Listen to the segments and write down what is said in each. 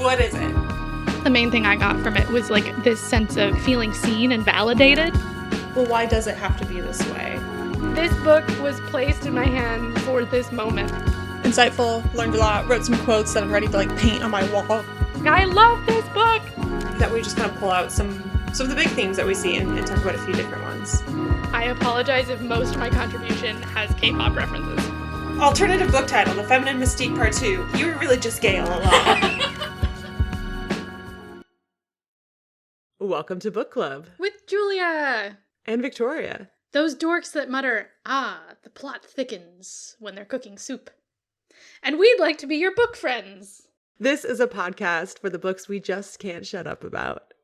What is it? The main thing I got from it was like this sense of feeling seen and validated. Well, why does it have to be this way? This book was placed in my hand for this moment. Insightful, learned a lot, wrote some quotes that I'm ready to like paint on my wall. I love this book! That we just kind of pull out some of the big themes that we see and talk about a few different ones. I apologize if most of my contribution has K-pop references. Alternative book title, The Feminine Mystique Part 2. You were really just gay all along. Welcome to Book Club. With Julia! And Victoria. Those dorks that mutter, the plot thickens when they're cooking soup. And we'd like to be your book friends. This is a podcast for the books we just can't shut up about.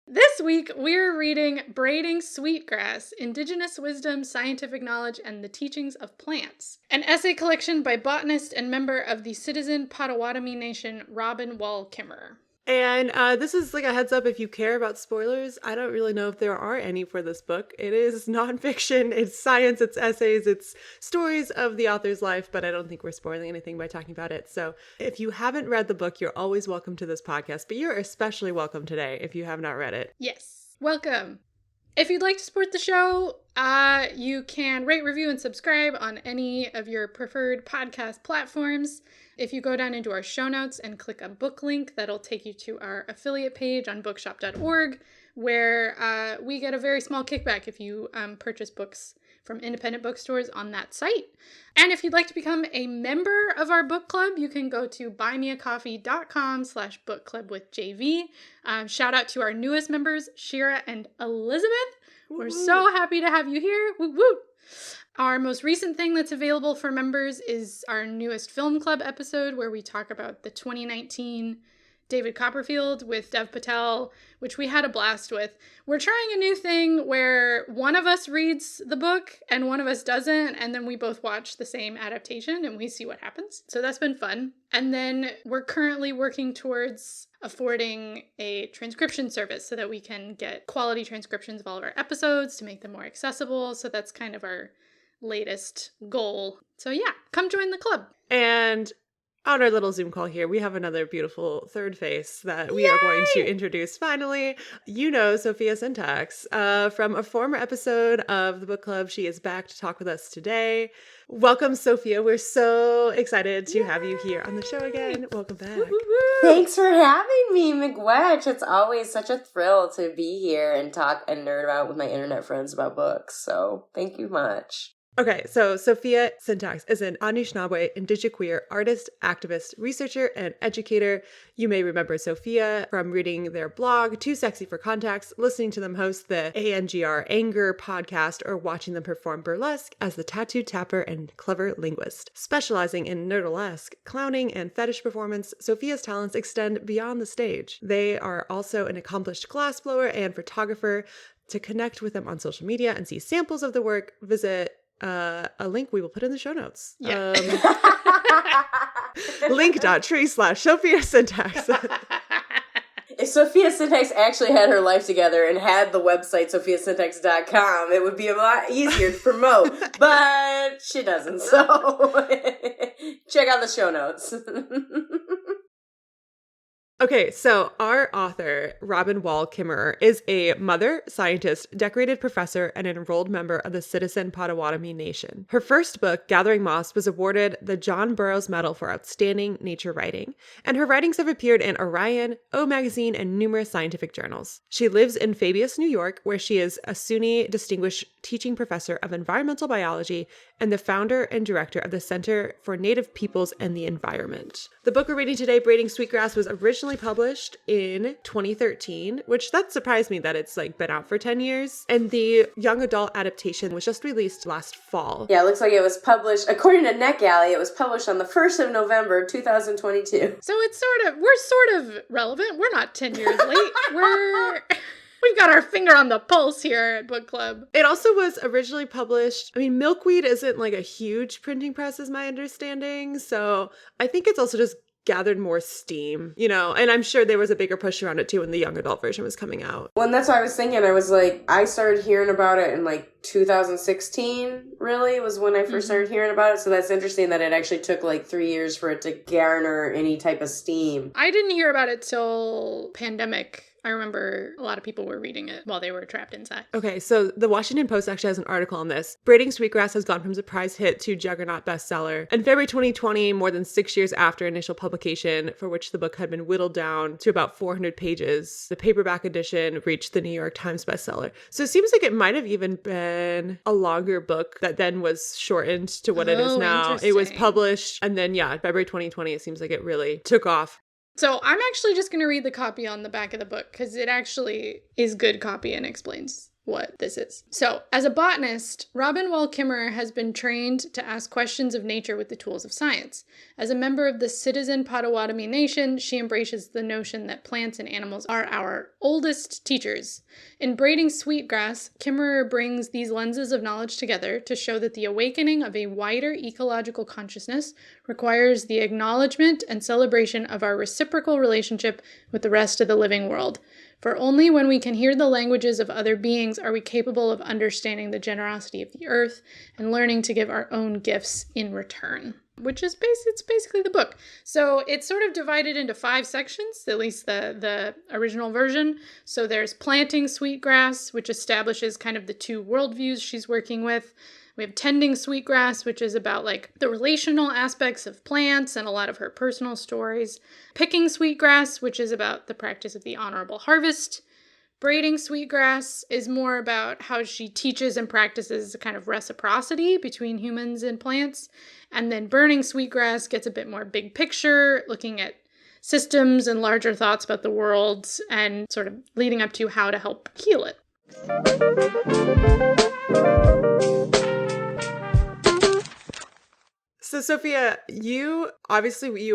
This week, we're reading Braiding Sweetgrass, Indigenous Wisdom, Scientific Knowledge, and the Teachings of Plants, an essay collection by botanist and member of the Citizen Potawatomi Nation, Robin Wall Kimmerer. And this is like a heads up if you care about spoilers. I don't really know if there are any for this book. It is nonfiction, it's science, it's essays, it's stories of the author's life, but I don't think we're spoiling anything by talking about it. So if you haven't read the book, you're always welcome to this podcast, but you're especially welcome today if you have not read it. Yes, welcome. If you'd like to support the show, you can rate, review, and subscribe on any of your preferred podcast platforms. If you go down into our show notes and click a book link, that'll take you to our affiliate page on bookshop.org, where we get a very small kickback if you purchase books from independent bookstores on that site. And if you'd like to become a member of our book club, you can go to buymeacoffee.com/bookclubwithjv. Shout out to our newest members, Shira and Elizabeth. We're so happy to have you here. Woo woo! Our most recent thing that's available for members is our newest film club episode where we talk about the 2019 David Copperfield with Dev Patel, which we had a blast with. We're trying a new thing where one of us reads the book and one of us doesn't, and then we both watch the same adaptation and we see what happens. So that's been fun. And then we're currently working towards affording a transcription service so that we can get quality transcriptions of all of our episodes to make them more accessible. So that's kind of our latest goal. So yeah, come join the club. And on our little Zoom call here, we have another beautiful third face that we are going to introduce finally. You know Sofía Syntaxx from a former episode of the book club. She is back to talk with us today. Welcome, Sofía. We're so excited to have you here on the show again. Welcome back. Thanks for having me, McWetch. It's always such a thrill to be here and talk and nerd out with my internet friends about books. So thank you much. Okay, so Sofía Syntaxx is an Anishinaabe indigiqueer artist, activist, researcher, and educator. You may remember Sofía from reading their blog, Too Sexy for Contacts, listening to them host the ANGR podcast, or watching them perform burlesque as the tattoo tapper and clever linguist. Specializing in nerdlesque, clowning, and fetish performance, Sofía's talents extend beyond the stage. They are also an accomplished glassblower and photographer. To connect with them on social media and see samples of the work, visit a link we will put in the show notes. Yeah. Link.tree/Sofía Syntaxx. If Sofía Syntaxx actually had her life together and had the website sofiasyntaxx.com, it would be a lot easier to promote, but she doesn't, so check out the show notes. Okay, so our author, Robin Wall Kimmerer, is a mother, scientist, decorated professor, and an enrolled member of the Citizen Potawatomi Nation. Her first book, Gathering Moss, was awarded the John Burroughs Medal for Outstanding Nature Writing, and her writings have appeared in Orion, O Magazine, and numerous scientific journals. She lives in Fabius, New York, where she is a SUNY Distinguished Teaching Professor of Environmental Biology and the founder and director of the Center for Native Peoples and the Environment. The book we're reading today, Braiding Sweetgrass, was originally published in 2013, which that surprised me that it's like been out for 10 years. And the young adult adaptation was just released last fall. Yeah, it looks like it was published, according to NetGalley, it was published on the 1st of November, 2022. So it's we're sort of relevant. We're not 10 years late. We've got our finger on the pulse here at Book Club. It also was originally published, Milkweed isn't like a huge printing press is my understanding, so I think it's also just gathered more steam, you know, and I'm sure there was a bigger push around it too when the young adult version was coming out. Well, and that's what I was thinking. I was like, I started hearing about it in like 2016, really, was when I first started hearing about it. So that's interesting that it actually took like 3 years for it to garner any type of steam. I didn't hear about it till pandemic. I remember a lot of people were reading it while they were trapped inside. Okay, so the Washington Post actually has an article on this. Braiding Sweetgrass has gone from surprise hit to juggernaut bestseller. In February 2020, more than 6 years after initial publication, for which the book had been whittled down to about 400 pages, the paperback edition reached the New York Times bestseller. So it seems like it might have even been a longer book that then was shortened to what it is now. It was published, and then, February 2020, it seems like it really took off. So I'm actually just going to read the copy on the back of the book because it actually is good copy and explains what this is. So, as a botanist, Robin Wall Kimmerer has been trained to ask questions of nature with the tools of science. As a member of the citizen Potawatomi Nation, she embraces the notion that plants and animals are our oldest teachers. In Braiding Sweetgrass, Kimmerer brings these lenses of knowledge together to show that the awakening of a wider ecological consciousness requires the acknowledgement and celebration of our reciprocal relationship with the rest of the living world. For only when we can hear the languages of other beings are we capable of understanding the generosity of the earth and learning to give our own gifts in return. Which is it's basically the book. So it's sort of divided into 5 sections, at least the original version. So there's planting sweetgrass, which establishes kind of the 2 worldviews she's working with. We have tending sweetgrass, which is about like the relational aspects of plants and a lot of her personal stories. Picking sweetgrass, which is about the practice of the honorable harvest. Braiding sweetgrass is more about how she teaches and practices a kind of reciprocity between humans and plants. And then burning sweetgrass gets a bit more big picture, looking at systems and larger thoughts about the world and sort of leading up to how to help heal it. So, Sofía, you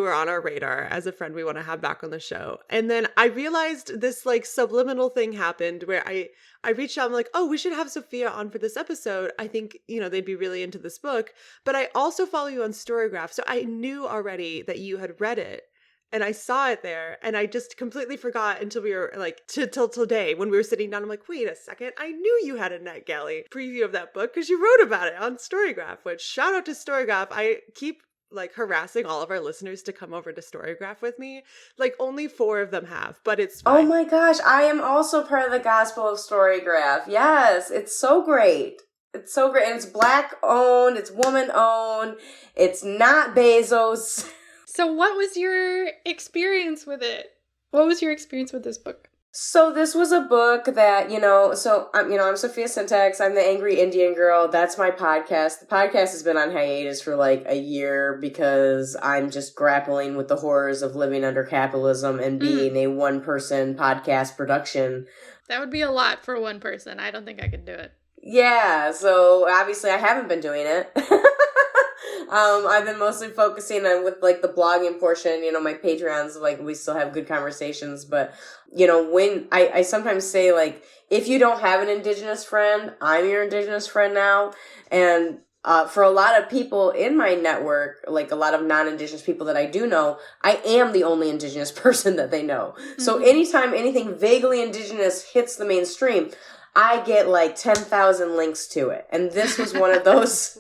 were on our radar as a friend we want to have back on the show. And then I realized this like subliminal thing happened where I reached out, I'm like, oh, we should have Sofía on for this episode. I think, they'd be really into this book. But I also follow you on Storygraph. So I knew already that you had read it. And I saw it there, and I just completely forgot until we were like, till today when we were sitting down. I'm like, wait a second, I knew you had a NetGalley preview of that book because you wrote about it on Storygraph, which shout out to Storygraph. I keep like harassing all of our listeners to come over to Storygraph with me. Like only 4 of them have, but it's fine. Oh my gosh, I am also part of the gospel of Storygraph. Yes, it's so great. It's so great. And it's Black owned, it's woman owned, it's not Bezos. So what was your experience with it? What was your experience with this book? So this was a book that, I'm Sofía Syntaxx. I'm the Angry Indian Girl. That's my podcast. The podcast has been on hiatus for like a year because I'm just grappling with the horrors of living under capitalism and being a one-person podcast production. That would be a lot for one person. I don't think I could do it. Yeah, so obviously I haven't been doing it. I've been mostly focusing on with like the blogging portion, my Patreons, like we still have good conversations, but when I sometimes say like, if you don't have an Indigenous friend, I'm your Indigenous friend now. And, for a lot of people in my network, like a lot of non-Indigenous people that I do know, I am the only Indigenous person that they know. Mm-hmm. So anytime anything vaguely Indigenous hits the mainstream, I get like 10,000 links to it. And this was one of those...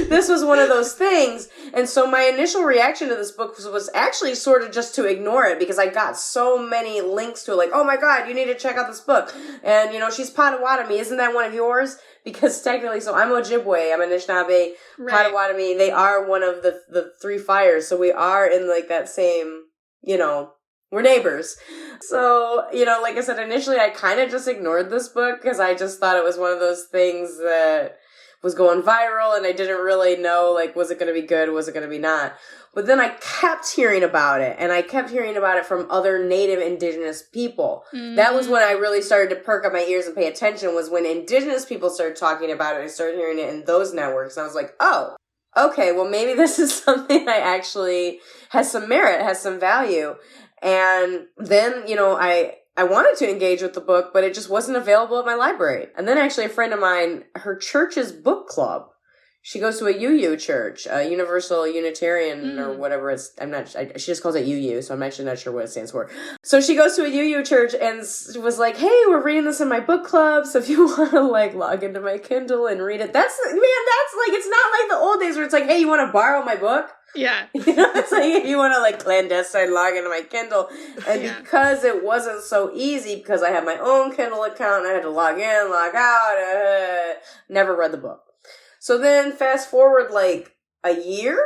This was one of those things. And so my initial reaction to this book was actually sort of just to ignore it because I got so many links to it. Like, oh my God, you need to check out this book. And, she's Potawatomi. Isn't that one of yours? Because technically, so I'm Ojibwe. I'm Anishinaabe, right. Potawatomi. They are one of the 3 fires. So we are in like that same, we're neighbors. So, like I said, initially I kind of just ignored this book because I just thought it was one of those things that was going viral and I didn't really know, like, was it going to be good? Was it going to be not? But then I kept hearing about it and I kept hearing about it from other Native Indigenous people. Mm-hmm. That was when I really started to perk up my ears and pay attention was when Indigenous people started talking about it. I started hearing it in those networks and I was like, oh, okay, well, maybe this is something that actually has some merit, has some value. And then, I wanted to engage with the book, but it just wasn't available at my library. And then actually a friend of mine, her church's book club She goes to a UU church, a Universal Unitarian or whatever it's, she just calls it UU, so I'm actually not sure what it stands for. So she goes to a UU church and was like, hey, we're reading this in my book club, so if you want to, like, log into my Kindle and read it. That's, like, it's not like the old days where it's like, hey, you want to borrow my book? Yeah. It's like, if you want to, like, clandestine log into my Kindle. And because it wasn't so easy, because I had my own Kindle account, and I had to log in, log out, never read the book. So then fast forward like a year,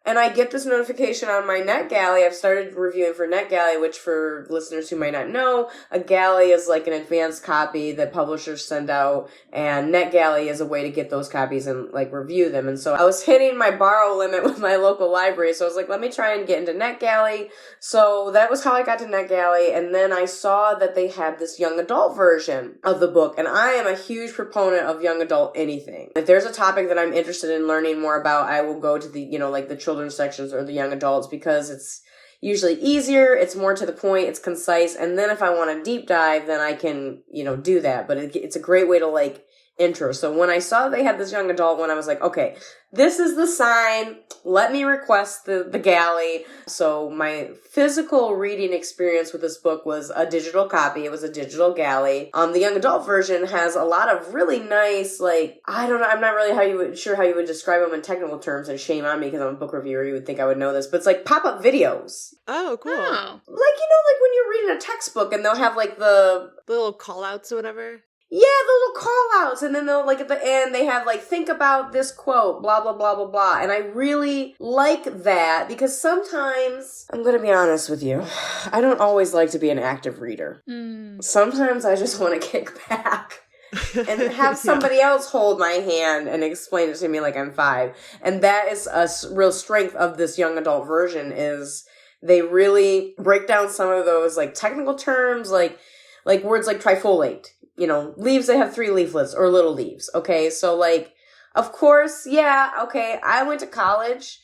and I get this notification on my NetGalley. I've started reviewing for NetGalley, which for listeners who might not know, a galley is like an advanced copy that publishers send out, and NetGalley is a way to get those copies and like review them. And so I was hitting my borrow limit with my local library, so I was like, let me try and get into NetGalley. So that was how I got to NetGalley, and then I saw that they had this young adult version of the book, and I am a huge proponent of young adult anything. If there's a topic that I'm interested in learning more about, I will go to the, like the children's sections or the young adults, because it's usually easier, it's more to the point, it's concise, and then if I want to deep dive, then I can, do that. But it's a great way to like intro. So when I saw they had this young adult one, I was like, okay, this is the sign. Let me request the galley. So my physical reading experience with this book was a digital copy. It was a digital galley. The young adult version has a lot of really nice, like, I don't know, I'm not really sure how you would describe them in technical terms, and shame on me because I'm a book reviewer, you would think I would know this, but it's like pop-up videos. Oh, cool. Oh. Like, like when you're reading a textbook and they'll have like the little call-outs or whatever. Yeah, the little call-outs, and then they'll, like, at the end, they have, like, think about this quote, blah, blah, blah, blah, blah, and I really like that, because sometimes, I'm gonna be honest with you, I don't always like to be an active reader. Sometimes I just want to kick back and have somebody else hold my hand and explain it to me like I'm 5, and that is a real strength of this young adult version, is they really break down some of those, like, technical terms, like words like trifoliate. Leaves that have 3 leaflets or little leaves. Okay. So like, of course, yeah. Okay. I went to college.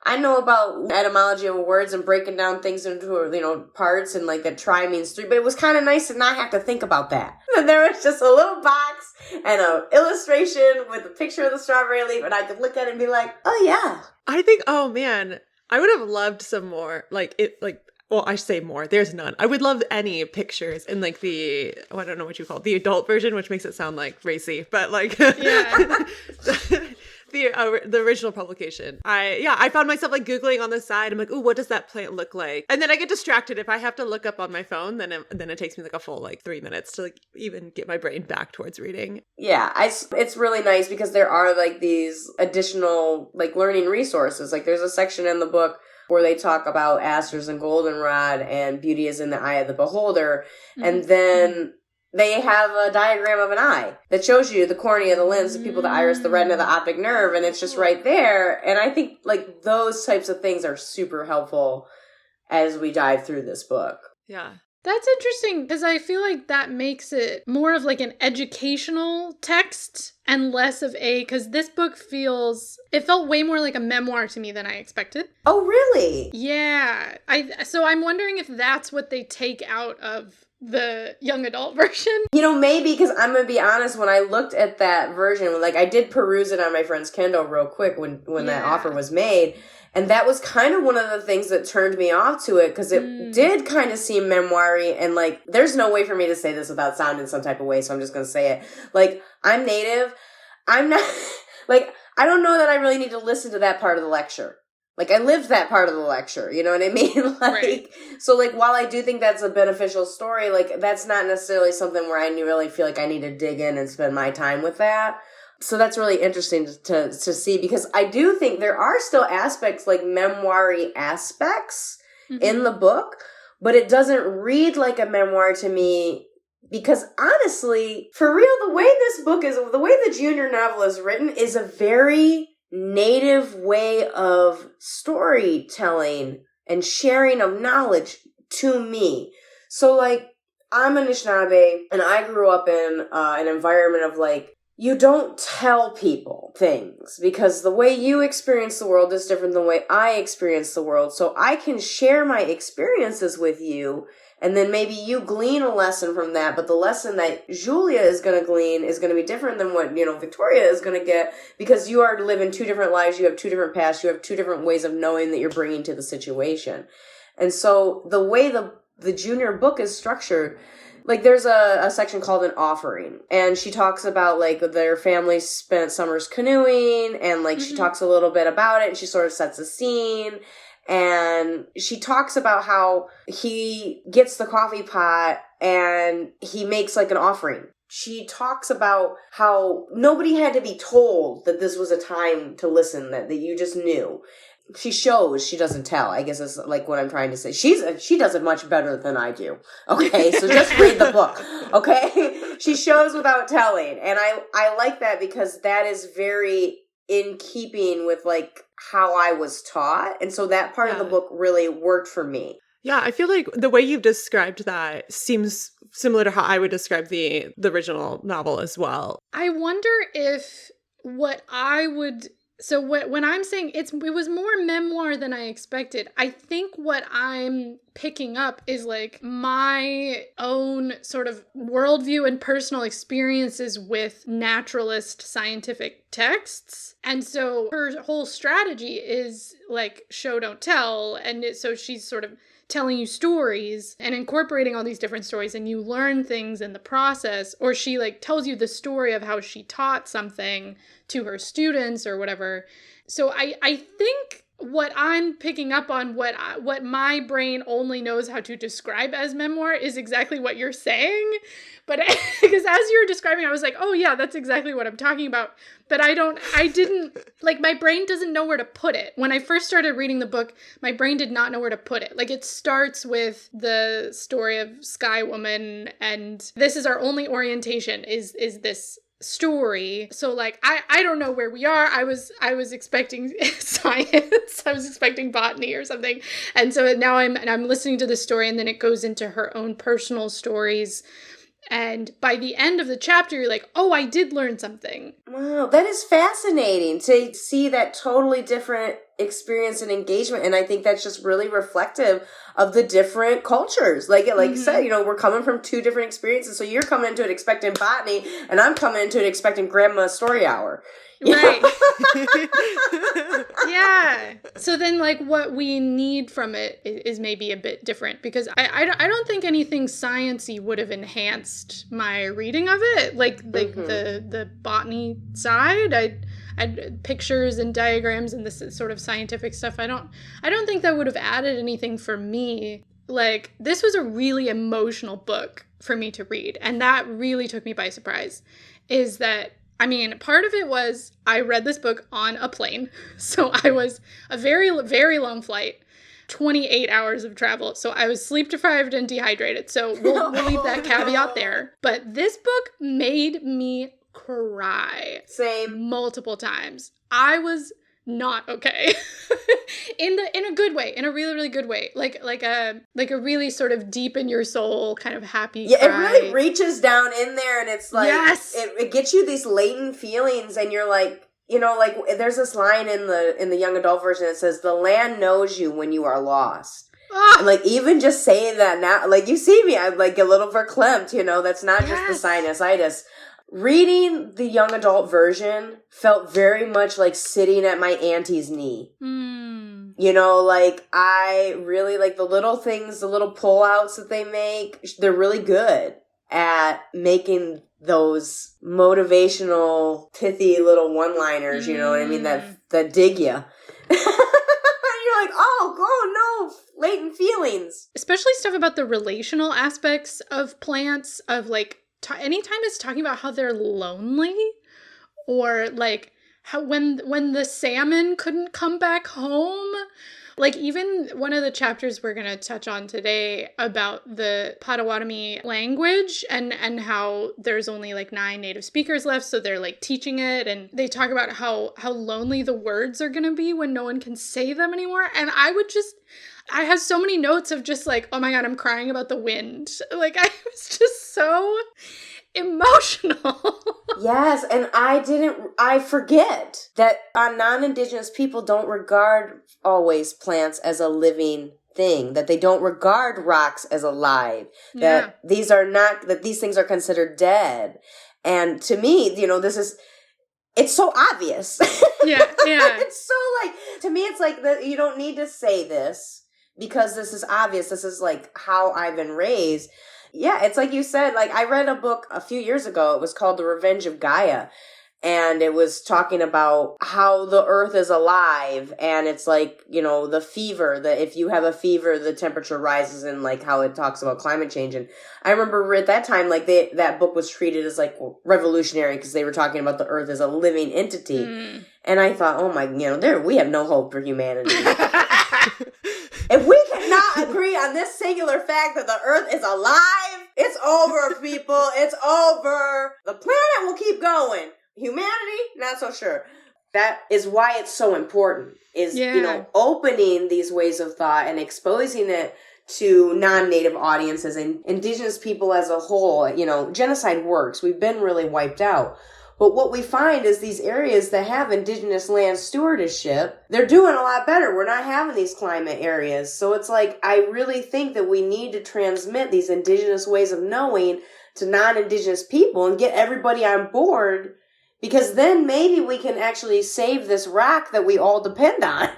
I know about etymology of words and breaking down things into, parts, and like that tri means 3, but it was kind of nice to not have to think about that. There was just a little box and an illustration with a picture of the strawberry leaf, and I could look at it and be like, oh yeah. I think, oh man, I would have loved some more, well, I say more. There's none. I would love any pictures in like I don't know what you call it, the adult version, which makes it sound like racy, but like the original publication. I found myself like Googling on the side. I'm like, ooh, what does that plant look like? And then I get distracted. If I have to look up on my phone, then it takes me like a full like 3 minutes to like even get my brain back towards reading. Yeah, it's really nice because there are like these additional like learning resources. Like there's a section in the book where they talk about asters and goldenrod and beauty is in the eye of the beholder. Mm-hmm. And then they have a diagram of an eye that shows you the cornea, the lens, the pupil, the iris, the retina, the optic nerve, and it's just right there. And I think like those types of things are super helpful as we dive through this book. Yeah. That's interesting because I feel like that makes it more of like an educational text and less of because this book felt way more like a memoir to me than I expected. Oh, really? Yeah. So I'm wondering if that's what they take out of the young adult version. Maybe, because I'm going to be honest, when I looked at that version, like I did peruse it on my friend's Kindle real quick when that offer was made. And that was kind of one of the things that turned me off to it, because it did kind of seem memoir-y, and like, there's no way for me to say this without sounding some type of way, so I'm just going to say it. Like, I'm Native. I'm not, like, I don't know that I really need to listen to that part of the lecture. Like, I lived that part of the lecture, you know what I mean? Right. So, like, while I do think that's a beneficial story, like, that's not necessarily something where I really feel like I need to dig in and spend my time with that. So that's really interesting to see, because I do think there are still aspects, like memoir-y aspects in the book, but it doesn't read like a memoir to me, because honestly, for real, the way the junior novel is written is a very Native way of storytelling and sharing of knowledge to me. So like, I'm Anishinaabe, and I grew up in an environment of like you don't tell people things because the way you experience the world is different than the way I experience the world. So I can share my experiences with you, and then maybe you glean a lesson from that, but the lesson that Julia is going to glean is going to be different than what, Victoria is going to get, because you are living two different lives, you have two different paths, you have two different ways of knowing that you're bringing to the situation. And so the way the junior book is structured, like there's a section called an offering, and she talks about like their family spent summers canoeing, and like she talks a little bit about it, and she sort of sets a scene. And she talks about how he gets the coffee pot and he makes like an offering. She talks about how nobody had to be told that this was a time to listen, that you just knew. She shows, she doesn't tell, I guess is like what I'm trying to say. She does it much better than I do. Okay, so just read the book. Okay? She shows without telling. And I like that because that is very in keeping with like how I was taught. And so that part of the book really worked for me. Yeah, I feel like the way you've described that seems similar to how I would describe the original novel as well. I wonder if what I would... So when I'm saying it was more memoir than I expected, I think what I'm picking up is like my own sort of worldview and personal experiences with naturalist scientific texts. And so her whole strategy is like show, don't tell. And so she's sort of telling you stories and incorporating all these different stories, and you learn things in the process, or she like tells you the story of how she taught something to her students or whatever. So I think what I'm picking up on, what my brain only knows how to describe as memoir, is exactly what you're saying. But because as you were describing, I was like, oh yeah, that's exactly what I'm talking about. But I didn't, like, my brain doesn't know where to put it. When I first started reading the book, my brain did not know where to put it. Like, it starts with the story of Sky Woman, and this is our only orientation, is this story. So like I don't know where we are. I was expecting science. I was expecting botany or something. And so now I'm listening to the story, and then it goes into her own personal stories. And by the end of the chapter, you're like, oh, I did learn something. Wow, that is fascinating to see that totally different experience and engagement. And I think that's just really reflective of the different cultures. Like you said, we're coming from two different experiences. So you're coming into it expecting botany, and I'm coming into it expecting grandma's story hour. Right. Yeah. So then like what we need from it is maybe a bit different, because I don't think anything science-y would have enhanced my reading of it. Like the botany side, I'd pictures and diagrams and this sort of scientific stuff. I don't think that would have added anything for me. Like, this was a really emotional book for me to read, and that really took me by surprise. Is that, I mean, part of it was I read this book on a plane. So I was a very, very long flight, 28 hours of travel. So I was sleep deprived and dehydrated. So we'll leave that caveat there. But this book made me cry. Multiple times. I was not okay. in a good way, in a really, really good way. Like a really sort of deep in your soul kind of happy cry. It really reaches down in there, and it's like, yes! it gets you these latent feelings, and you're like, like there's this line in the young adult version that says, the land knows you when you are lost. And like, even just saying that now, like, you see me, I'm like a little verklempt, that's not just the sinusitis. Reading the young adult version felt very much like sitting at my auntie's knee. Like, I really like the little things, the little pullouts that they make. They're really good at making those motivational, pithy little one-liners, you know what I mean, that dig you. You're like, oh no, latent feelings. Especially stuff about the relational aspects of plants, of like, anytime it's talking about how they're lonely, or like how when the salmon couldn't come back home. Like, even one of the chapters we're going to touch on today about the Potawatomi language and how there's only like 9 native speakers left, so they're like teaching it, and they talk about how lonely the words are going to be when no one can say them anymore. And I have so many notes of just like, oh my God, I'm crying about the wind. Like, I was just so emotional. Yes, and I forget that non-Indigenous people don't regard always plants as a living thing, that they don't regard rocks as alive, that these things are considered dead. And to me, it's so obvious. Yeah. It's so to me, it's that you don't need to say this because this is obvious. This is how I've been raised. Yeah, it's like you said, I read a book a few years ago. It was called The Revenge of Gaia. And it was talking about how the earth is alive. And it's the fever, that if you have a fever, the temperature rises, and how it talks about climate change. And I remember at that time, that book was treated as revolutionary because they were talking about the earth as a living entity. And I thought, oh my, we have no hope for humanity. If we cannot agree on this singular fact that the earth is alive, it's over, people. It's over. The planet will keep going. Humanity, not so sure. That is why it's so important, is, opening these ways of thought and exposing it to non-native audiences and Indigenous people as a whole. Genocide works. We've been really wiped out. But what we find is these areas that have Indigenous land stewardship, they're doing a lot better. We're not having these climate areas. So it's I really think that we need to transmit these Indigenous ways of knowing to non-Indigenous people and get everybody on board, because then maybe we can actually save this rock that we all depend on,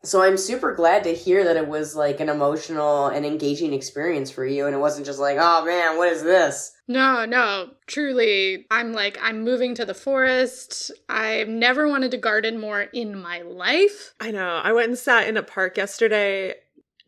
So I'm super glad to hear that it was an emotional and engaging experience for you. And it wasn't just oh man, what is this? No, truly. I'm moving to the forest. I've never wanted to garden more in my life. I know. I went and sat in a park yesterday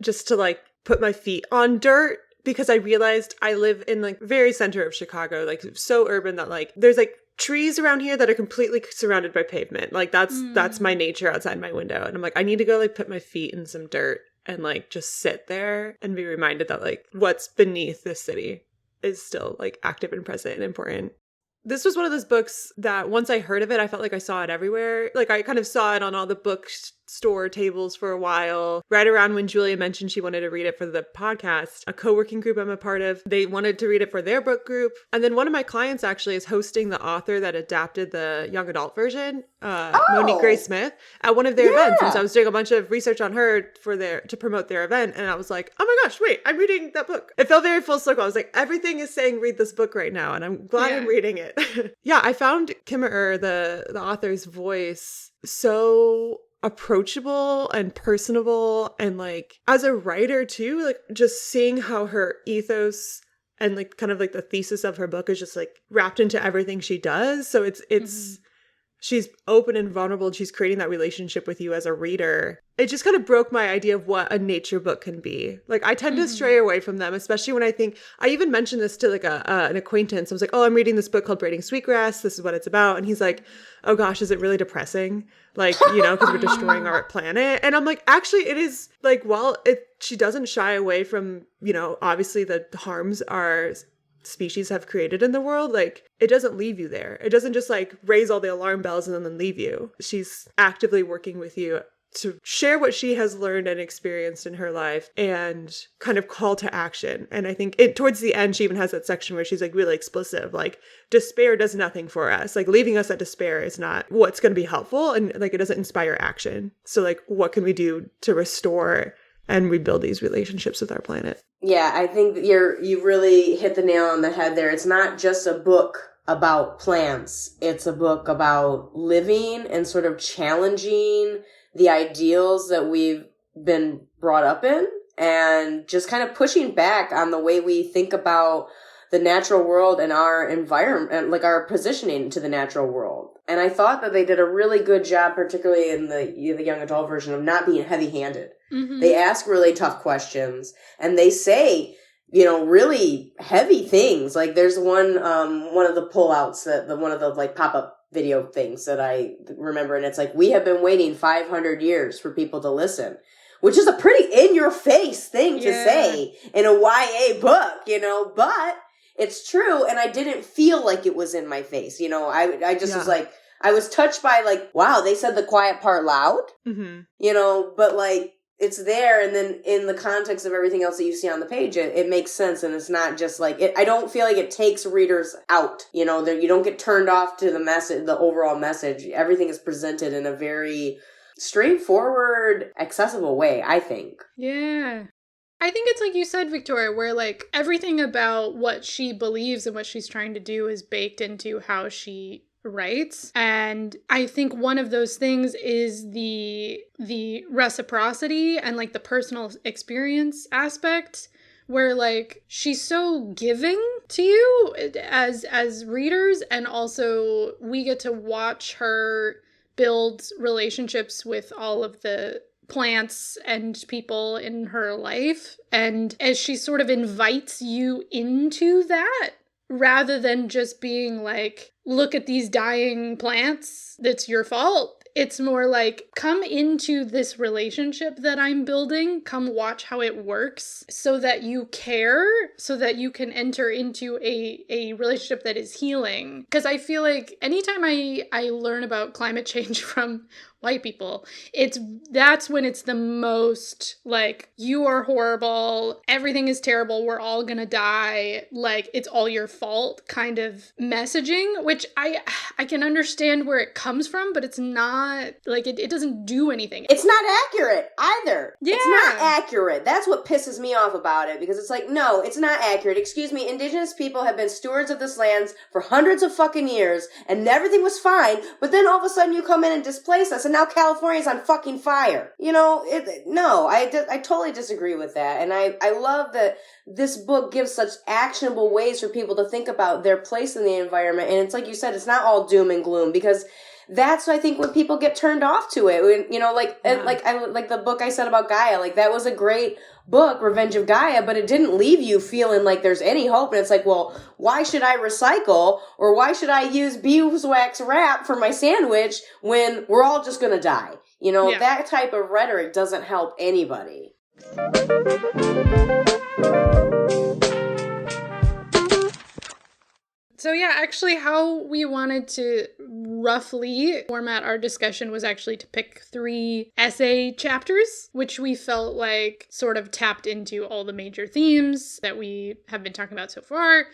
just to put my feet on dirt, because I realized I live in very center of Chicago, so urban that there's trees around here that are completely surrounded by pavement. That's my nature outside my window. And I'm I need to go put my feet in some dirt and just sit there and be reminded that what's beneath this city is still active and present and important. This was one of those books that once I heard of it, I felt I saw it everywhere. I kind of saw it on all the bookstore tables for a while. Right around when Julia mentioned she wanted to read it for the podcast, a co-working group I'm a part of, they wanted to read it for their book group. And then one of my clients actually is hosting the author that adapted the young adult version, Monique Gray Smith, at one of their events. And so I was doing a bunch of research on her to promote their event. And I was oh my gosh, wait, I'm reading that book. It felt very full circle. I was everything is saying read this book right now. And I'm glad I'm reading it. Yeah, I found Kimmerer, the author's voice, so approachable and personable, and as a writer too, just seeing how her ethos and kind of the thesis of her book is just wrapped into everything she does. So it's she's open and vulnerable, and she's creating that relationship with you as a reader. It just kind of broke my idea of what a nature book can be. I tend to stray away from them, especially when I even mentioned this to an acquaintance. I was I'm reading this book called Braiding Sweetgrass. This is what it's about. And he's oh gosh, is it really depressing? Because we're destroying our planet. And I'm actually it is she doesn't shy away from, obviously the harms our species have created in the world. It doesn't leave you there. It doesn't just raise all the alarm bells and then leave you. She's actively working with you to share what she has learned and experienced in her life and kind of call to action. And I think towards the end, she even has that section where she's really explicit of despair does nothing for us. Leaving us at despair is not what's going to be helpful, and it doesn't inspire action. So what can we do to restore and rebuild these relationships with our planet? Yeah, I think that you really hit the nail on the head there. It's not just a book about plants. It's a book about living and sort of challenging the ideals that we've been brought up in, and just kind of pushing back on the way we think about the natural world and our environment, our positioning to the natural world. And I thought that they did a really good job, particularly in the young adult version, of not being heavy-handed. Mm-hmm. They ask really tough questions, and they say, really heavy things. There's one of the pullouts one of the pop-up video things that I remember, and it's we have been waiting 500 years for people to listen, which is a pretty in-your-face thing to say in a YA book, but it's true, and I didn't feel like it was in my face, I just was I was touched by wow, they said the quiet part loud, but it's there, and then in the context of everything else that you see on the page, it makes sense, and it's not just like I don't feel like it takes readers out. You know, you don't get turned off to the message, the overall message. Everything is presented in a very straightforward, accessible way, I think. Yeah. I think it's like you said, Victoria, where like everything about what she believes and what she's trying to do is baked into how she writes. And I think one of those things is the reciprocity and like the personal experience aspect, where like she's so giving to you as readers, and also we get to watch her build relationships with all of the plants and people in her life. And as she sort of invites you into that, rather than just being like, look at these dying plants, that's your fault. It's more like, come into this relationship that I'm building, come watch how it works, so that you care, so that you can enter into a relationship that is healing. Because I feel like anytime I learn about climate change from white people, that's when it's the most like, you are horrible, everything is terrible, we're all gonna die, like it's all your fault kind of messaging, which I can understand where it comes from, but it's not like it doesn't do anything. It's not accurate either. Yeah. It's not accurate. That's what pisses me off about it, because it's like, no, it's not accurate. Excuse me, Indigenous people have been stewards of this land for hundreds of fucking years, and everything was fine, but then all of a sudden you come in and displace us, and now California's on fucking fire. You know, I totally disagree with that. And I love that this book gives such actionable ways for people to think about their place in the environment. And it's like you said, it's not all doom and gloom, because that's, I think, when people get turned off to it. When, you know, like the book I said about Gaia, like that was a great book, Revenge of Gaia, but it didn't leave you feeling like there's any hope. And it's like, well, why should I recycle, or why should I use beeswax wrap for my sandwich when we're all just going to die? You know, that type of rhetoric doesn't help anybody. So yeah, actually how we wanted to roughly format our discussion was actually to pick 3 essay chapters, which we felt like sort of tapped into all the major themes that we have been talking about so far,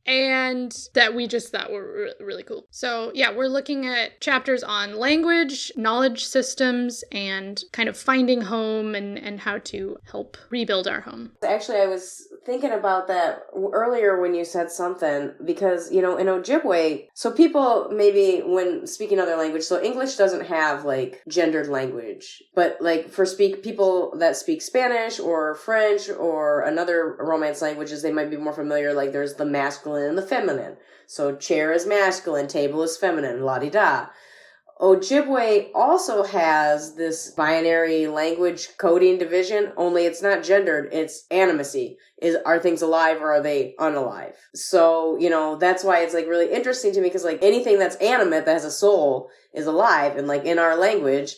and that we just thought were really cool. So yeah, we're looking at chapters on language, knowledge systems, and kind of finding home and how to help rebuild our home. Actually, I was thinking about that earlier when you said something, because, you know, in Ojibwe, so people maybe when speaking other language, so English doesn't have like gendered language, but like for people that speak Spanish or French or another Romance languages, they might be more familiar. Like there's the masculine and the feminine. So chair is masculine, table is feminine, la-di-da. Ojibwe also has this binary language coding division, only it's not gendered, it's animacy. Are things alive or are they unalive? So, you know, that's why it's like really interesting to me, because like anything that's animate that has a soul is alive. And like in our language,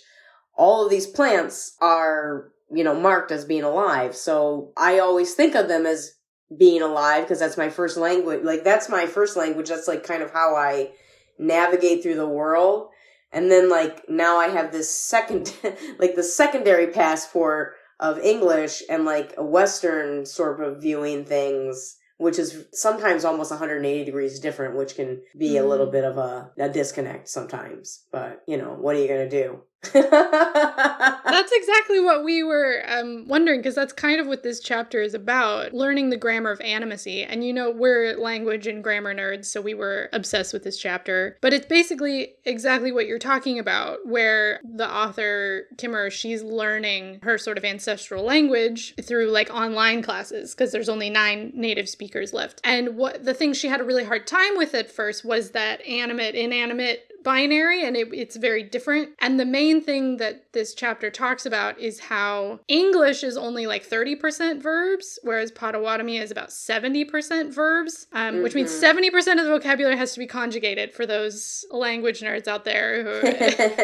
all of these plants are, you know, marked as being alive. So I always think of them as being alive because that's my first language. Like that's my first language. That's like kind of how I navigate through the world. And then, like, now I have this the secondary passport of English and, like, a Western sort of viewing things, which is sometimes almost 180 degrees different, which can be a little bit of a disconnect sometimes. But, you know, what are you going to do? That's exactly what we were wondering, because that's kind of what this chapter is about, learning the grammar of animacy. And you know, we're language and grammar nerds, so we were obsessed with this chapter. But it's basically exactly what you're talking about, where the author, Kimmerer, she's learning her sort of ancestral language through like online classes, because there's only 9 native speakers left. And what the thing she had a really hard time with at first was that animate-inanimate binary, and it's very different. And the main thing that this chapter talks about is how English is only like 30% verbs, whereas Potawatomi is about 70% verbs, which means 70% of the vocabulary has to be conjugated, for those language nerds out there who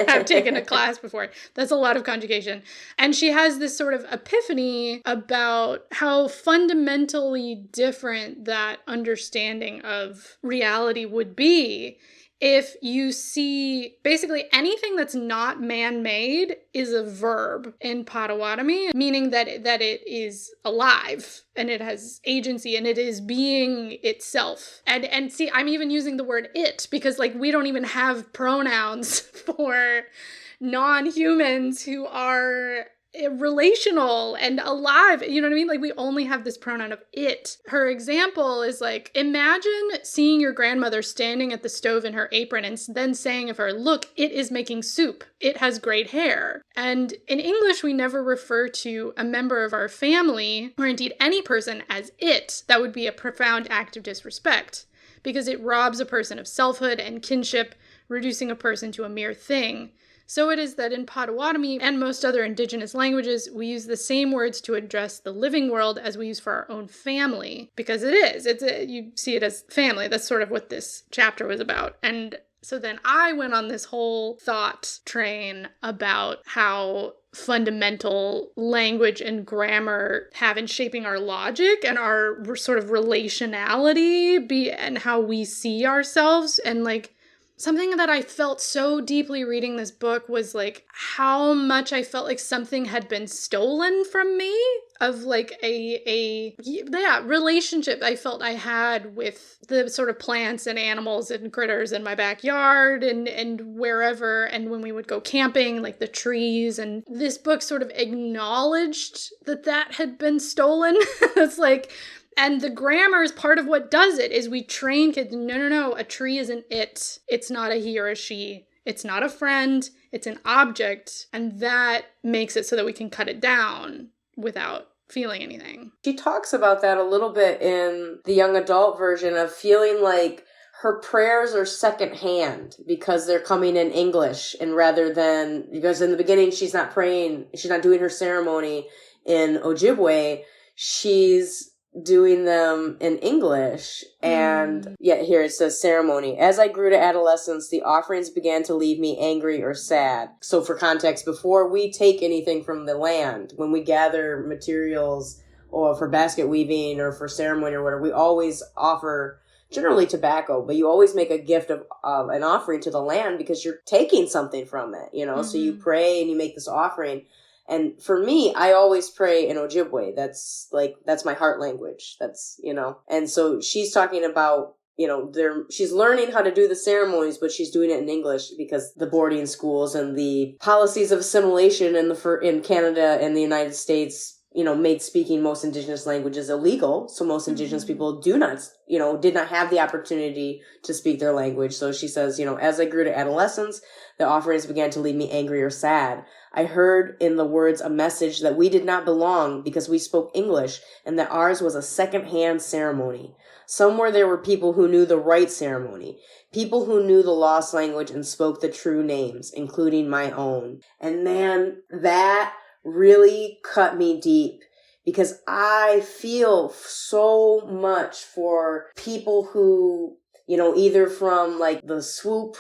have taken a class before. That's a lot of conjugation. And she has this sort of epiphany about how fundamentally different that understanding of reality would be if you see basically anything that's not man-made is a verb in Potawatomi, meaning that it is alive and it has agency and it is being itself. And see, I'm even using the word it because like we don't even have pronouns for non-humans who are relational and alive, you know what I mean? Like we only have this pronoun of it. Her example is like, imagine seeing your grandmother standing at the stove in her apron and then saying of her, look, it is making soup. It has great hair. And in English, we never refer to a member of our family or indeed any person as it. That would be a profound act of disrespect because it robs a person of selfhood and kinship, reducing a person to a mere thing. So it is that in Potawatomi and most other Indigenous languages, we use the same words to address the living world as we use for our own family, because it is. You see it as family. That's sort of what this chapter was about. And so then I went on this whole thought train about how fundamental language and grammar have in shaping our logic and our sort of relationality and how we see ourselves. And like, something that I felt so deeply reading this book was like how much I felt like something had been stolen from me of like a relationship I felt I had with the sort of plants and animals and critters in my backyard and wherever, and when we would go camping, like the trees. And this book sort of acknowledged that had been stolen. It's like, and the grammar is part of what does it, is we train kids, no, a tree isn't it. It's not a he or a she. It's not a friend. It's an object. And that makes it so that we can cut it down without feeling anything. She talks about that a little bit in the young adult version of feeling like her prayers are secondhand because they're coming in English, and rather than, because in the beginning she's not praying, she's not doing her ceremony in Ojibwe, she's doing them in English. And yeah, here it says ceremony. As I grew to adolescence, the offerings began to leave me angry or sad. So for context, before we take anything from the land, when we gather materials or for basket weaving or for ceremony or whatever, we always offer generally tobacco, but you always make a gift of an offering to the land because you're taking something from it, you know? So you pray and you make this offering. And for me, I always pray in Ojibwe. That's my heart language. That's, you know, and so she's talking about, you know, she's learning how to do the ceremonies, but she's doing it in English because the boarding schools and the policies of assimilation in Canada and the United States, you know, made speaking most Indigenous languages illegal. So most Indigenous people did not have the opportunity to speak their language. So she says, you know, as I grew to adolescence, the offerings began to leave me angry or sad. I heard in the words a message that we did not belong because we spoke English and that ours was a second-hand ceremony. Somewhere there were people who knew the right ceremony, people who knew the lost language and spoke the true names, including my own. And man, that really cut me deep because I feel so much for people who, you know, either from like the swoop,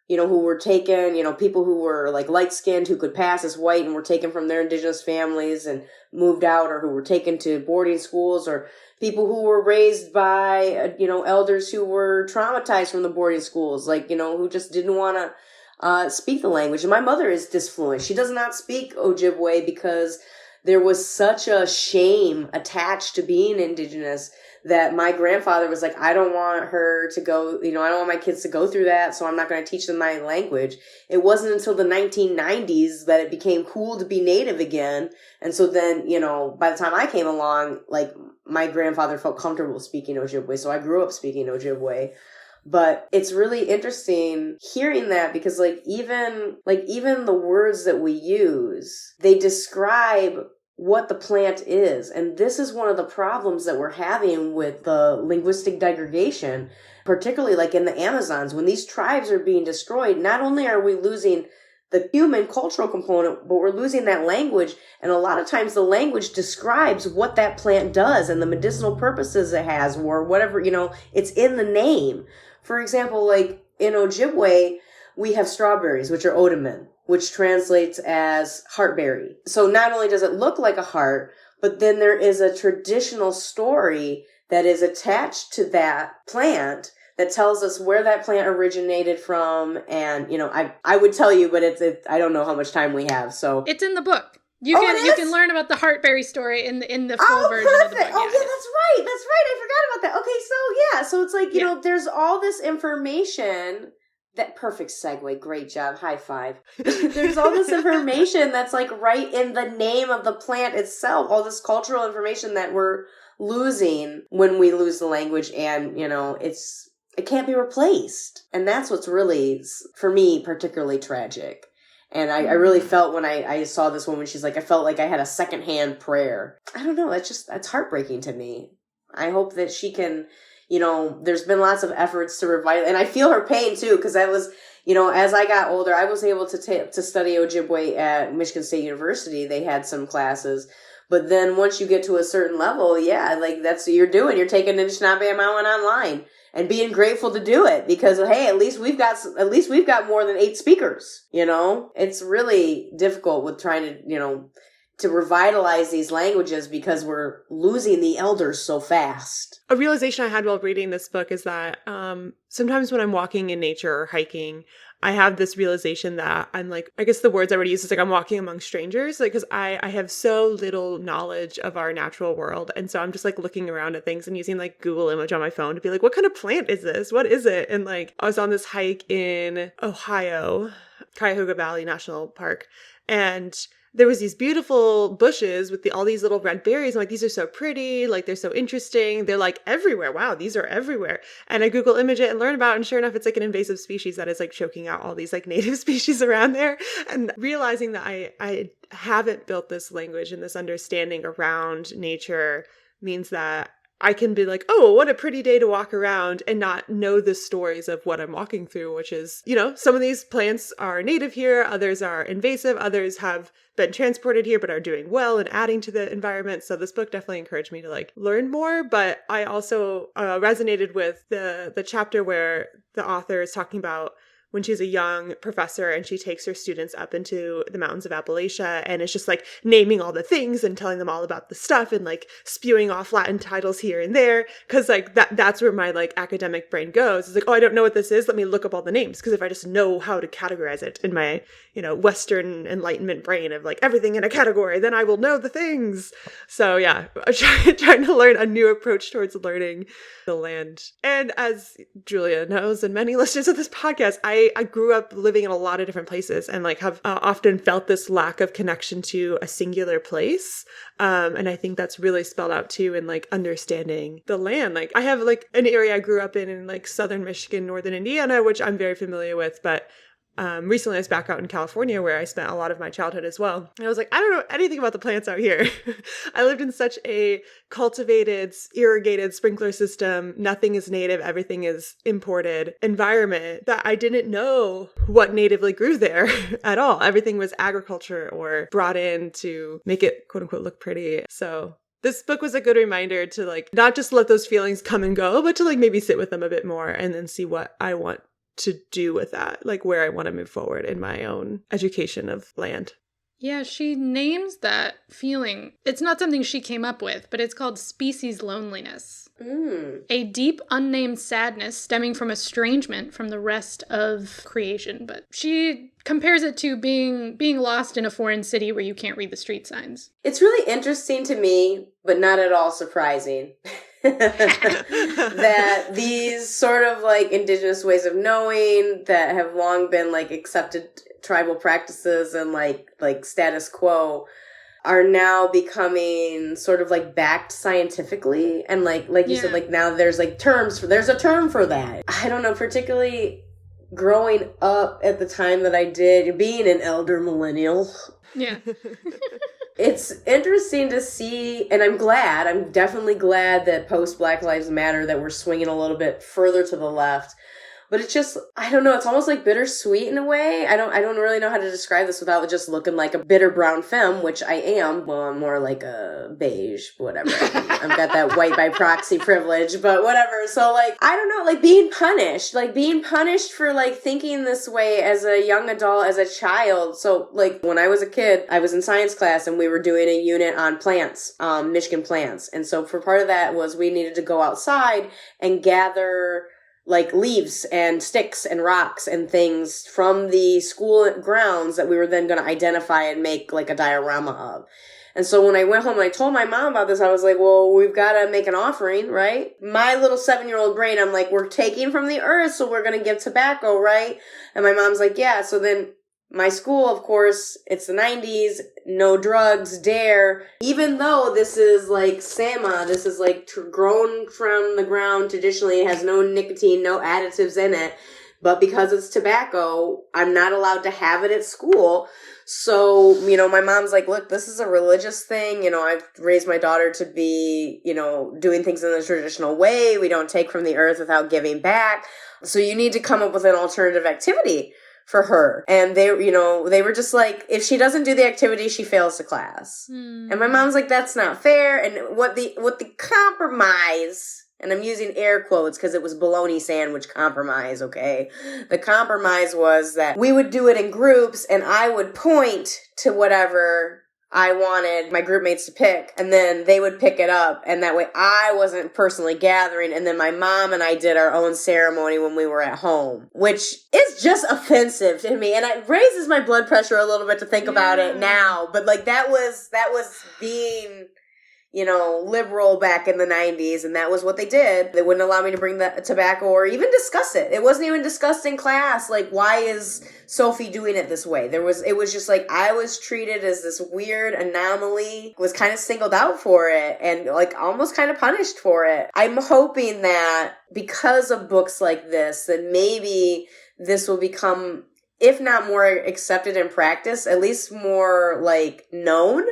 you know, who were taken, you know, people who were like light-skinned who could pass as white and were taken from their Indigenous families and moved out, or who were taken to boarding schools, or people who were raised by, you know, elders who were traumatized from the boarding schools, like, you know, who just didn't want to speak the language. And my mother is disfluent. She does not speak Ojibwe because there was such a shame attached to being Indigenous that my grandfather was like, I don't want her to go, you know, I don't want my kids to go through that, so I'm not going to teach them my language. It wasn't until the 1990s that it became cool to be Native again. And so then, you know, by the time I came along, like, my grandfather felt comfortable speaking Ojibwe, so I grew up speaking Ojibwe. But it's really interesting hearing that because even the words that we use, they describe what the plant is. And this is one of the problems that we're having with the linguistic degradation, particularly like in the Amazons. When these tribes are being destroyed, not only are we losing the human cultural component, but we're losing that language. And a lot of times the language describes what that plant does and the medicinal purposes it has, or whatever, you know, it's in the name. For example, like in Ojibwe, we have strawberries, which are odamin, which translates as heartberry. So not only does it look like a heart, but then there is a traditional story that is attached to that plant that tells us where that plant originated from. And, I would tell you, but I don't know how much time we have. So it's in the book. You can learn about the heartberry story in the full version of the book. Oh, yeah, that's right. I forgot about that. Okay, so it's like, there's all this information. That perfect segue. Great job. High five. There's all this information that's like right in the name of the plant itself. All this cultural information that we're losing when we lose the language, and, it can't be replaced. And that's what's really, for me, particularly tragic. And I really felt when I saw this woman, she's like, I felt like I had a secondhand prayer. I don't know. That's heartbreaking to me. I hope that she can, there's been lots of efforts to revive, and I feel her pain too, because I was, as I got older, I was able to study Ojibwe at Michigan State University. They had some classes. But then once you get to a certain level, like that's what you're doing. You're taking Anishinaabe Amawan online and being grateful to do it because, hey, at least we've got more than 8 speakers. It's really difficult with trying to revitalize these languages because we're losing the elders so fast. A realization I had while reading this book is that sometimes when I'm walking in nature or hiking, I have this realization that I'm like, I guess the words I would use is like I'm walking among strangers, like, because I have so little knowledge of our natural world. And so I'm just like looking around at things and using like Google image on my phone to be like, what kind of plant is this? What is it? And like, I was on this hike in Ohio, Cuyahoga Valley National Park, and there was these beautiful bushes with all these little red berries. I'm like, these are so pretty. Like, they're so interesting. They're like everywhere. Wow, these are everywhere. And I Google image it and learn about it. And sure enough, it's like an invasive species that is like choking out all these like native species around there. And realizing that I haven't built this language and this understanding around nature means that I can be like, oh, what a pretty day to walk around and not know the stories of what I'm walking through, which is, some of these plants are native here, others are invasive, others have been transported here but are doing well and adding to the environment. So this book definitely encouraged me to like learn more, but I also resonated with the chapter where the author is talking about when she's a young professor and she takes her students up into the mountains of Appalachia and is just like naming all the things and telling them all about the stuff and like spewing off Latin titles here and there. Cause like that's where my like academic brain goes. It's like, oh, I don't know what this is. Let me look up all the names. Cause if I just know how to categorize it in my, Western Enlightenment brain of like everything in a category, then I will know the things. So yeah, I'm trying to learn a new approach towards learning the land. And as Julia knows, and many listeners of this podcast, I grew up living in a lot of different places and like have often felt this lack of connection to a singular place. And I think that's really spelled out too in like understanding the land. Like I have like an area I grew up in like southern Michigan, northern Indiana, which I'm very familiar with, but recently I was back out in California where I spent a lot of my childhood as well. And I was like, I don't know anything about the plants out here. I lived in such a cultivated, irrigated sprinkler system. Nothing is native. Everything is imported environment that I didn't know what natively grew there at all. Everything was agriculture or brought in to make it quote unquote look pretty. So this book was a good reminder to like, not just let those feelings come and go, but to like maybe sit with them a bit more and then see what I want to do with that, like where I want to move forward in my own education of land. Yeah, she names that feeling. It's not something she came up with, but it's called species loneliness. A deep, unnamed sadness stemming from estrangement from the rest of creation. But she compares it to being lost in a foreign city where you can't read the street signs. It's really interesting to me, but not at all surprising. that these sort of like indigenous ways of knowing that have long been like accepted tribal practices and like status quo are now becoming sort of like backed scientifically. And like you said, like now there's like there's a term for that. I don't know, particularly growing up at the time that I did, being an elder millennial. Yeah. It's interesting to see, and I'm definitely glad that post Black Lives Matter that we're swinging a little bit further to the left. But it's just, I don't know, it's almost like bittersweet in a way. I don't really know how to describe this without just looking like a bitter brown femme, which I am. Well, I'm more like a beige, whatever. I've got that white by proxy privilege, but whatever. So like, I don't know, like being punished for like thinking this way as a young adult, as a child. So like when I was a kid, I was in science class and we were doing a unit on plants, Michigan plants. And so for part of that was we needed to go outside and gather like leaves and sticks and rocks and things from the school grounds that we were then going to identify and make like a diorama of. And so when I went home and I told my mom about this, I was like, well, we've got to make an offering, right? My little 7-year-old brain, I'm like, we're taking from the earth, so we're going to give tobacco, right? And my mom's like, yeah. So then my school, of course, it's the 90s, no drugs, dare. Even though this is like Sama, this is like grown from the ground traditionally, it has no nicotine, no additives in it. But because it's tobacco, I'm not allowed to have it at school. So, you know, my mom's like, look, this is a religious thing. You know, I've raised my daughter to be, you know, doing things in the traditional way. We don't take from the earth without giving back. So you need to come up with an alternative activity for her. And they, you know, they were just like, if she doesn't do the activity, she fails the class. And my mom's like, that's not fair. And what the compromise, and I'm using air quotes because it was bologna sandwich compromise, okay? The compromise was that we would do it in groups and I would point to whatever I wanted my group mates to pick, and then they would pick it up, and that way I wasn't personally gathering, and then my mom and I did our own ceremony when we were at home, which is just offensive to me, and it raises my blood pressure a little bit to think about it now, but like that was being, you know, liberal back in the 90s, and that was what they did. They wouldn't allow me to bring the tobacco or even discuss it. It wasn't even discussed in class. Like, why is Sophie doing it this way? It was just like, I was treated as this weird anomaly, was kind of singled out for it, and like almost kind of punished for it. I'm hoping that because of books like this, that maybe this will become, if not more accepted in practice, at least more like known.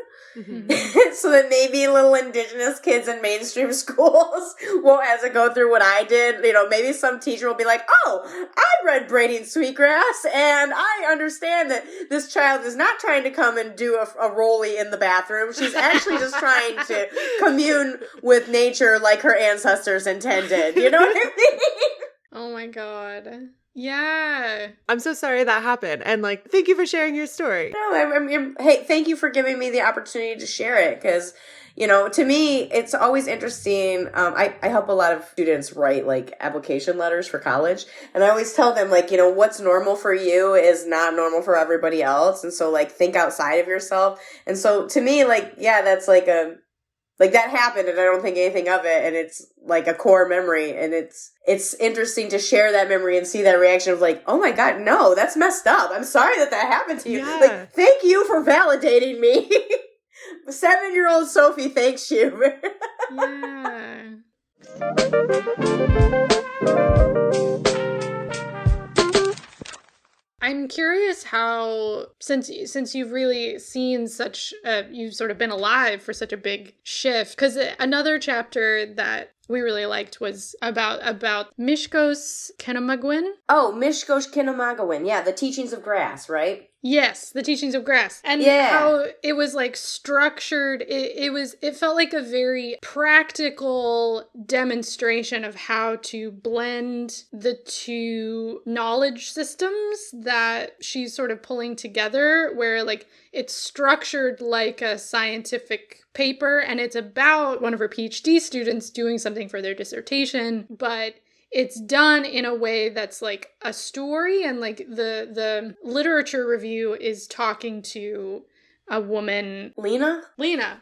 So that maybe little Indigenous kids in mainstream schools won't have to go through what I did. You know, maybe some teacher will be like, oh, I read Braiding Sweetgrass, and I understand that this child is not trying to come and do a rollie in the bathroom. She's actually just trying to commune with nature like her ancestors intended. You know what I mean? Oh my God. Yeah. I'm so sorry that happened. And like, thank you for sharing your story. No, hey, thank you for giving me the opportunity to share it. Because, you know, to me, it's always interesting. I help a lot of students write like application letters for college. And I always tell them like, you know, what's normal for you is not normal for everybody else. And so like, think outside of yourself. And so to me, like, yeah, that's like that happened and I don't think anything of it, and it's like a core memory, and it's interesting to share that memory and see that reaction of like, oh my God, no, that's messed up. I'm sorry that happened to you. Yeah. Like, thank you for validating me. 7-year-old Sophie thanks you. Yeah. I'm curious how, since you've really seen such, you've sort of been alive for such a big shift, because another chapter that we really liked was about Mishkos Kenamagwin. Oh, Mishkos Kenamagwin. Yeah, the teachings of grass, right? Yes, the teachings of grass. And how it was like structured. It felt like a very practical demonstration of how to blend the two knowledge systems that she's sort of pulling together, where like it's structured like a scientific paper, and it's about one of her PhD students doing something for their dissertation, but it's done in a way that's like a story, and like the literature review is talking to a woman, Lena,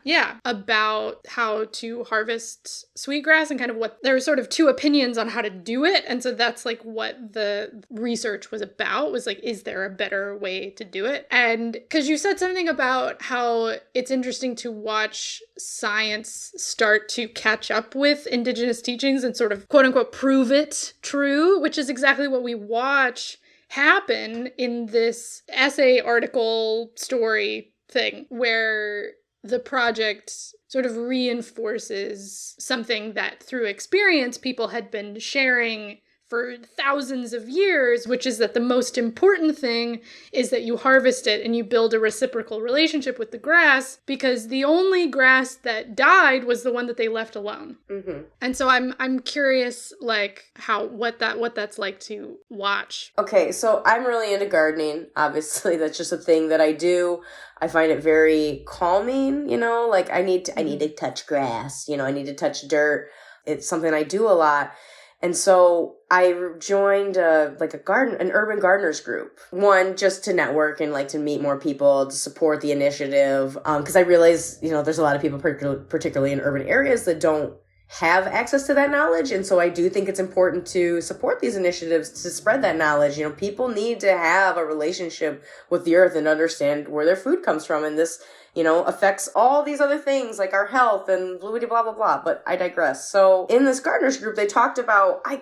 yeah, about how to harvest sweetgrass, and kind of what, there were sort of two opinions on how to do it, and so that's like what the research was about, was like, is there a better way to do it? And because you said something about how it's interesting to watch science start to catch up with Indigenous teachings and sort of quote unquote prove it true, which is exactly what we watch happen in this essay, article, story thing, where the project sort of reinforces something that through experience people had been sharing for thousands of years, which is that the most important thing is that you harvest it and you build a reciprocal relationship with the grass, because the only grass that died was the one that they left alone. Mm-hmm. And so I'm curious, like, what that's like to watch. Okay, so I'm really into gardening. Obviously, that's just a thing that I do. I find it very calming, you know, like I need to touch grass, you know, I need to touch dirt. It's something I do a lot. And so I joined an urban gardeners group. One, just to network and like to meet more people, to support the initiative. Because I realize, there's a lot of people, particularly in urban areas, that don't have access to that knowledge. And so I do think it's important to support these initiatives to spread that knowledge. People need to have a relationship with the earth and understand where their food comes from. And this, affects all these other things like our health and blah, blah, blah, blah. But I digress. So in this gardeners group, they talked about, I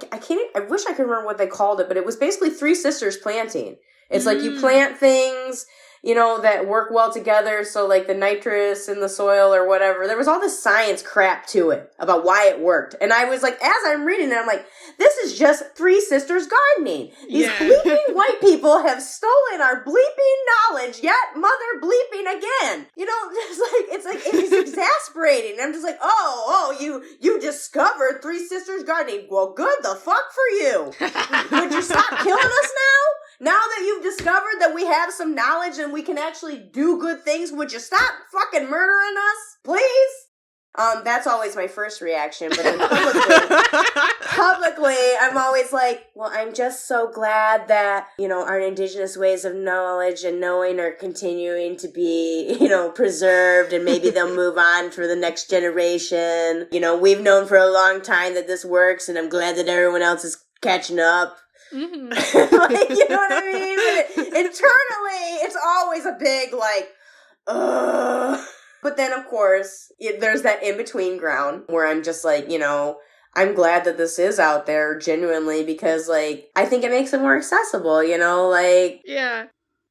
wish I could remember what they called it, but it was basically three sisters planting. It's like you plant things, that work well together. So like the nitrous in the soil or whatever, there was all this science crap to it about why it worked. And I was like, as I'm reading it, I'm like, this is just three sisters gardening. These bleeping white people have stolen our bleeping knowledge, yet mother bleeping again. It's exasperating. I'm just like, you discovered three sisters gardening. Well, good the fuck for you. Would you stop killing us now? Now that you've discovered that we have some knowledge and we can actually do good things, would you stop fucking murdering us, please? That's always my first reaction, but then publicly, I'm always like, well, I'm just so glad that, our indigenous ways of knowledge and knowing are continuing to be, preserved, and maybe they'll move on for the next generation. We've known for a long time that this works, and I'm glad that everyone else is catching up. Mm-hmm. You know what I mean? But internally, it's always a big, ugh. But then, of course, there's that in-between ground where I'm just like, I'm glad that this is out there genuinely because, I think it makes it more accessible, Yeah.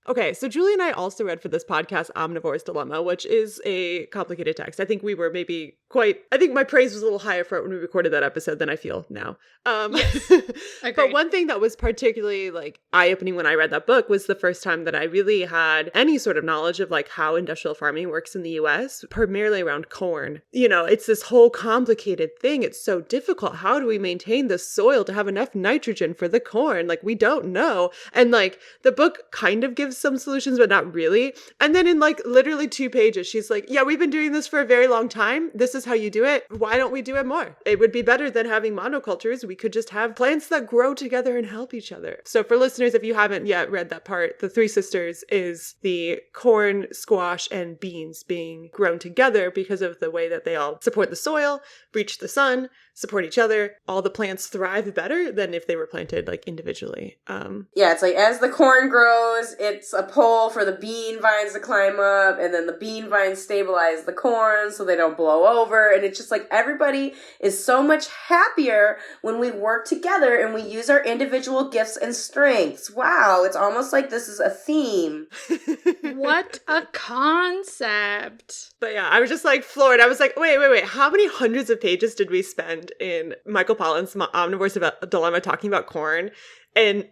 Okay, so Julie and I also read for this podcast Omnivore's Dilemma, which is a complicated text. I think we were maybe I think my praise was a little higher for it when we recorded that episode than I feel now. But one thing that was particularly eye-opening when I read that book was the first time that I really had any sort of knowledge of how industrial farming works in the US, primarily around corn. It's this whole complicated thing. It's so difficult. How do we maintain the soil to have enough nitrogen for the corn? We don't know. And the book kind of gives some solutions, but not really. And then in literally 2 pages, she's like, yeah, we've been doing this for a very long time. This is how you do it. Why don't we do it more? It would be better than having monocultures. We could just have plants that grow together and help each other. So for listeners, if you haven't yet read that part, the three sisters is the corn, squash, and beans being grown together because of the way that they all support the soil, reach the sun, support each other. All the plants thrive better than if they were planted individually. Yeah, it's as the corn grows, it's a pole for the bean vines to climb up, and then the bean vines stabilize the corn so they don't blow over. And it's just everybody is so much happier when we work together and we use our individual gifts and strengths. Wow, it's almost like this is a theme. What a concept. But yeah, I was just floored. I was like, wait, how many hundreds of pages did we spend in Michael Pollan's Omnivore's Dilemma talking about corn, and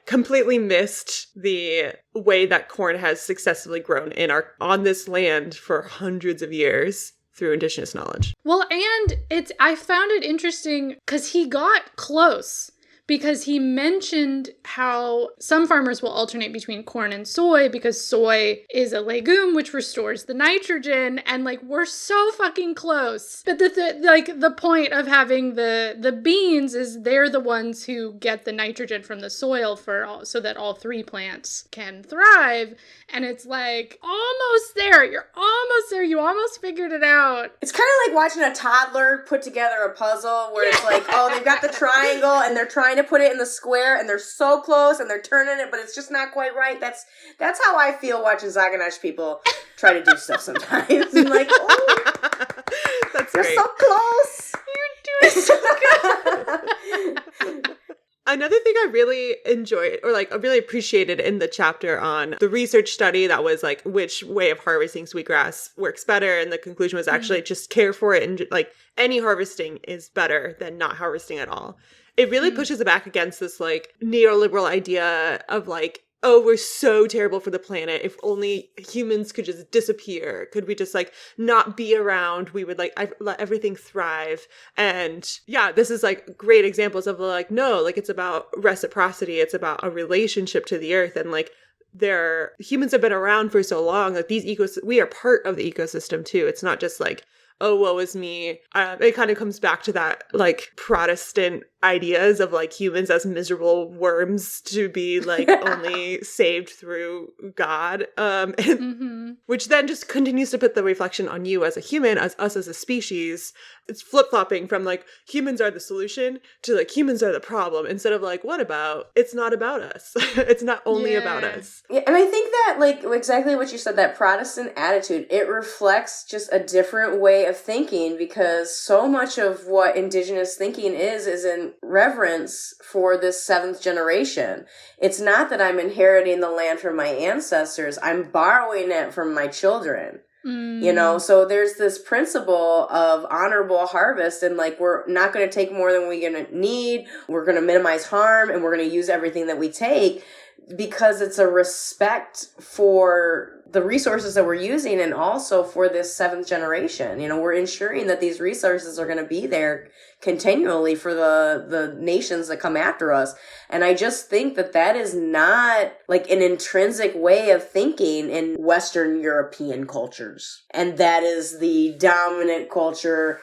completely missed the way that corn has successfully grown on this land for hundreds of years through indigenous knowledge. Well, and I found it interesting because he got close. Because he mentioned how some farmers will alternate between corn and soy because soy is a legume which restores the nitrogen, and we're so fucking close. But the point of having the beans is they're the ones who get the nitrogen from the soil so that all three plants can thrive. And it's almost there. You're almost there. You almost figured it out. It's kind of like watching a toddler put together a puzzle where it's they've got the triangle and they're trying to put it in the square and they're so close and they're turning it, but it's just not quite right. That's how I feel watching Zaganash people try to do stuff sometimes. I'm that's you're great. So close. You're doing so good. Another thing I really enjoyed, or I really appreciated in the chapter on the research study that was which way of harvesting sweetgrass works better, and the conclusion was actually just care for it, and any harvesting is better than not harvesting at all. It really pushes it back against this neoliberal idea of oh, we're so terrible for the planet. If only humans could just disappear. Could we just not be around? We would let everything thrive. And yeah, this is great examples of no, it's about reciprocity. It's about a relationship to the earth. And humans have been around for so long. We are part of the ecosystem too. It's not just oh, woe is me. It kind of comes back to that like Protestant ideas of like humans as miserable worms to be like only saved through God, which then just continues to put the reflection on you as a human, as us as a species. It's flip-flopping from like humans are the solution to like humans are the problem, instead of like, what about, it's not about us. It's not only about us. Yeah, and I think that like exactly what you said, that Protestant attitude, it reflects just a different way of thinking, because so much of what Indigenous thinking is in reverence for this seventh generation. It's not that I'm inheriting the land from my ancestors, I'm borrowing it from my children. You know, so there's this principle of honorable harvest, and like, we're not going to take more than we're going to need. We're going to minimize harm, and we're going to use everything that we take, because it's a respect for the resources that we're using, and also for this seventh generation. You know, we're ensuring that these resources are going to be there continually for the nations that come after us. And I just think that that is not like an intrinsic way of thinking in Western European cultures. And that is the dominant culture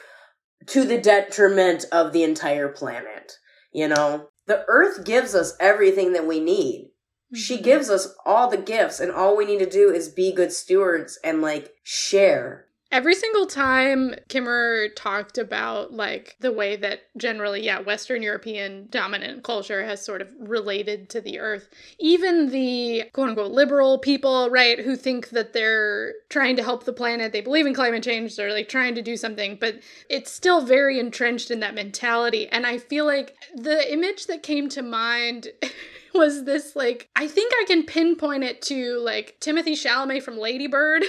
to the detriment of the entire planet. You know, the earth gives us everything that we need. She gives us all the gifts, and all we need to do is be good stewards and like share. Every single time Kimmerer talked about like the way that generally, Western European dominant culture has sort of related to the earth, even the quote unquote liberal people, right, who think that they're trying to help the planet, they believe in climate change, they're like trying to do something, but it's still very entrenched in that mentality. And I feel like the image that came to mind was this, like, I think I can pinpoint it to like Timothée Chalamet from Lady Bird.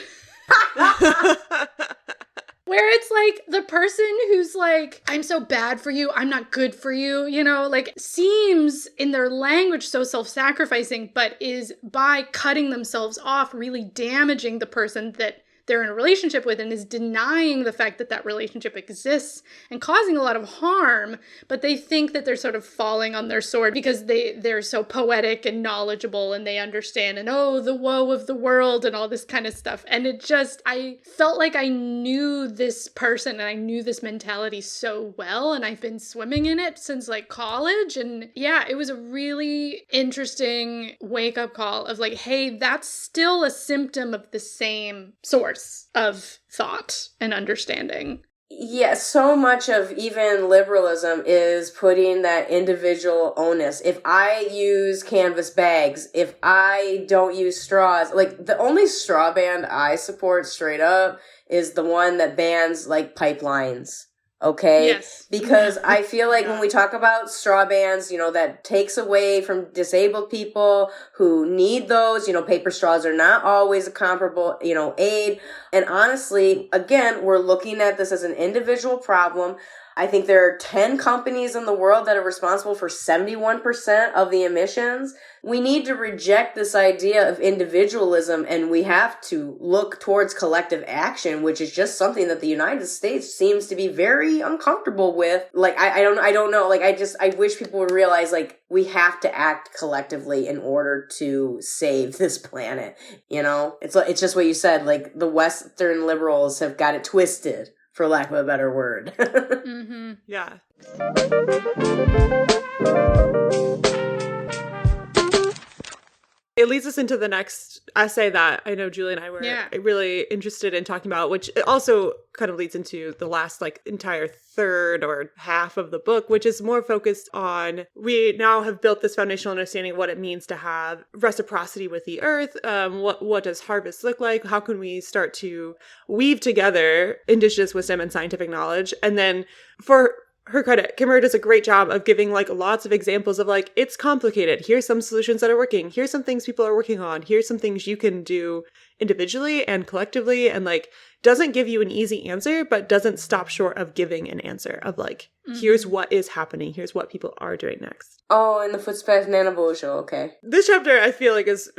Where it's like the person who's like, I'm so bad for you, I'm not good for you, you know, like seems in their language so self-sacrificing, but is by cutting themselves off really damaging the person that they're in a relationship with, and is denying the fact that that relationship exists and causing a lot of harm, but they think that they're sort of falling on their sword because they're so poetic and knowledgeable and they understand, and oh, the woe of the world and all this kind of stuff. And it just, I felt like I knew this person and I knew this mentality so well, and I've been swimming in it since like college. And yeah, it was a really interesting wake-up call of like, hey, that's still a symptom of the same source of thought and understanding. Yeah, so much of even liberalism is putting that individual onus. If I use canvas bags, if I don't use straws, like the only straw ban I support straight up is the one that bans like pipelines. Okay? Yes. Because I feel like when we talk about straw bans, you know, that takes away from disabled people who need those. You know, paper straws are not always a comparable, you know, aid. And honestly, again, we're looking at this as an individual problem. I think there are 10 companies in the world that are responsible for 71% of the emissions. We need to reject this idea of individualism, and we have to look towards collective action, which is just something that the United States seems to be very uncomfortable with. Like, I don't know. Like, I wish people would realize, like, we have to act collectively in order to save this planet. You know, it's just what you said. Like, the Western liberals have got it twisted, for lack of a better word. Yeah. It leads us into the next essay that I know Julie and I were really interested in talking about, which also kind of leads into the last like entire third or half of the book, which is more focused on, we now have built this foundational understanding of what it means to have reciprocity with the earth. What does harvest look like? How can we start to weave together indigenous wisdom and scientific knowledge? And then for her credit, Kimmerer does a great job of giving like lots of examples of like, it's complicated. Here's some solutions that are working. Here's some things people are working on. Here's some things you can do individually and collectively, and like doesn't give you an easy answer, but doesn't stop short of giving an answer of like, here's what is happening. Here's what people are doing next. Oh, in the footsteps of Nanabujo, okay. This chapter, I feel like, is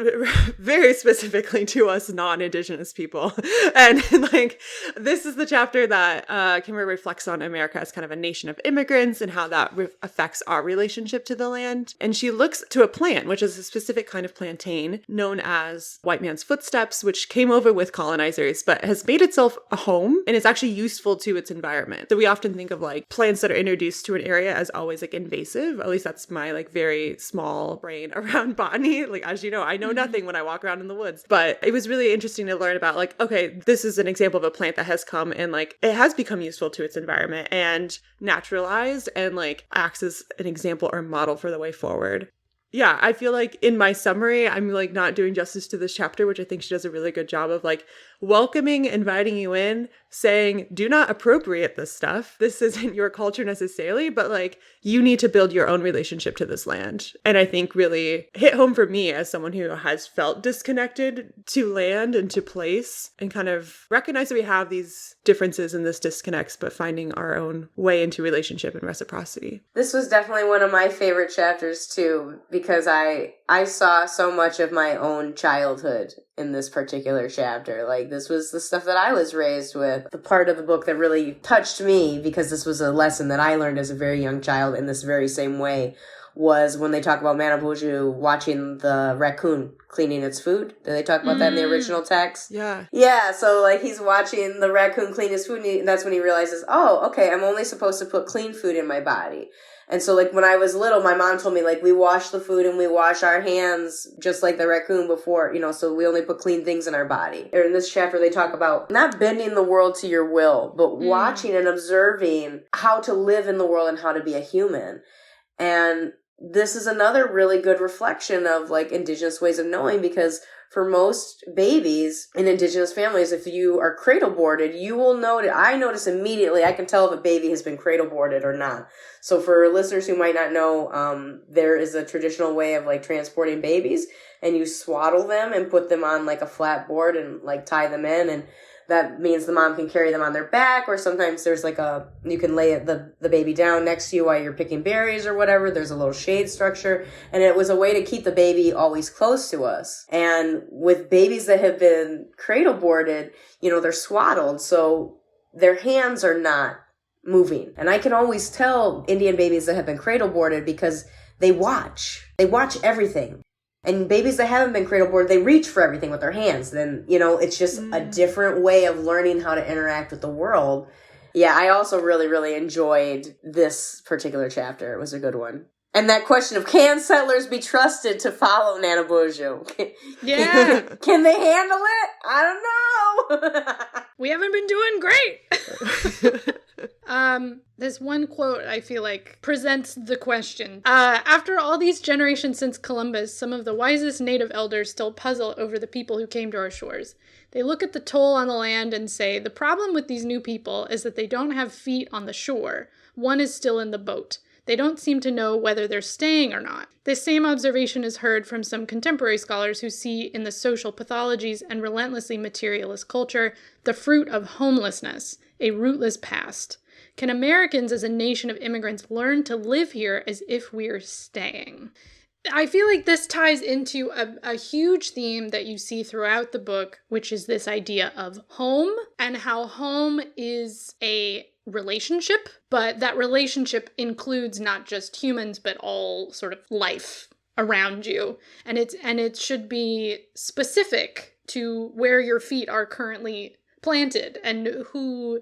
very specifically to us non-Indigenous people. And like, this is the chapter that Kimmerer reflects on America as kind of a nation of immigrants and how that affects our relationship to the land. And she looks to a plant, which is a specific kind of plantain known as white man's footsteps, which came over with colonizers, but has made itself a home and is actually useful to its environment. So we often think of like plants that are introduced to an area as always like invasive. At least that's my like very small brain around botany. Like, as you know, I know nothing when I walk around in the woods, but it was really interesting to learn about like, okay, this is an example of a plant that has come and like it has become useful to its environment and naturalized and like acts as an example or model for the way forward. Yeah, I feel like in my summary, I'm like not doing justice to this chapter, which I think she does a really good job of like welcoming, inviting you in, saying, do not appropriate this stuff. This isn't your culture necessarily, but like you need to build your own relationship to this land. And I think really hit home for me as someone who has felt disconnected to land and to place and kind of recognize that we have these differences and this disconnects, but finding our own way into relationship and reciprocity. This was definitely one of my favorite chapters too, because I saw so much of my own childhood in this particular chapter. Like, this was the stuff that I was raised with. The part of the book that really touched me, because this was a lesson that I learned as a very young child in this very same way, was when they talk about Manabuju watching the raccoon cleaning its food. Did they talk about that in the original text? Yeah. Yeah, so like he's watching the raccoon clean his food, and that's when he realizes, oh, okay, I'm only supposed to put clean food in my body. And so, like, when I was little, my mom told me, like, we wash the food and we wash our hands just like the raccoon before, you know, so we only put clean things in our body. Or in this chapter, they talk about not bending the world to your will, but watching and observing how to live in the world and how to be a human. And this is another really good reflection of, like, Indigenous ways of knowing, because for most babies in Indigenous families, if you are cradle boarded, you will notice, I notice immediately, I can tell if a baby has been cradle boarded or not. So for listeners who might not know, there is a traditional way of like transporting babies, and you swaddle them and put them on like a flat board and like tie them in, and that means the mom can carry them on their back, or sometimes there's like you can lay the baby down next to you while you're picking berries or whatever. There's a little shade structure. And it was a way to keep the baby always close to us. And with babies that have been cradle boarded, you know, they're swaddled. So their hands are not moving. And I can always tell Indian babies that have been cradle boarded because they watch everything. And babies that haven't been cradle boarded, they reach for everything with their hands. Then, you know, it's just a different way of learning how to interact with the world. Yeah, I also really, really enjoyed this particular chapter. It was a good one. And that question of, can settlers be trusted to follow Nanabuju? Yeah. Can they handle it? I don't know. We haven't been doing great. This one quote, I feel like, presents the question. After all these generations since Columbus, some of the wisest native elders still puzzle over the people who came to our shores. They look at the toll on the land and say, the problem with these new people is that they don't have feet on the shore. One is still in the boat. They don't seem to know whether they're staying or not. This same observation is heard from some contemporary scholars who see in the social pathologies and relentlessly materialist culture the fruit of homelessness, a rootless past. Can Americans as a nation of immigrants learn to live here as if we're staying? I feel like this ties into a huge theme that you see throughout the book, which is this idea of home and how home is a relationship, but that relationship includes not just humans, but all sort of life around you. And it should be specific to where your feet are currently planted and who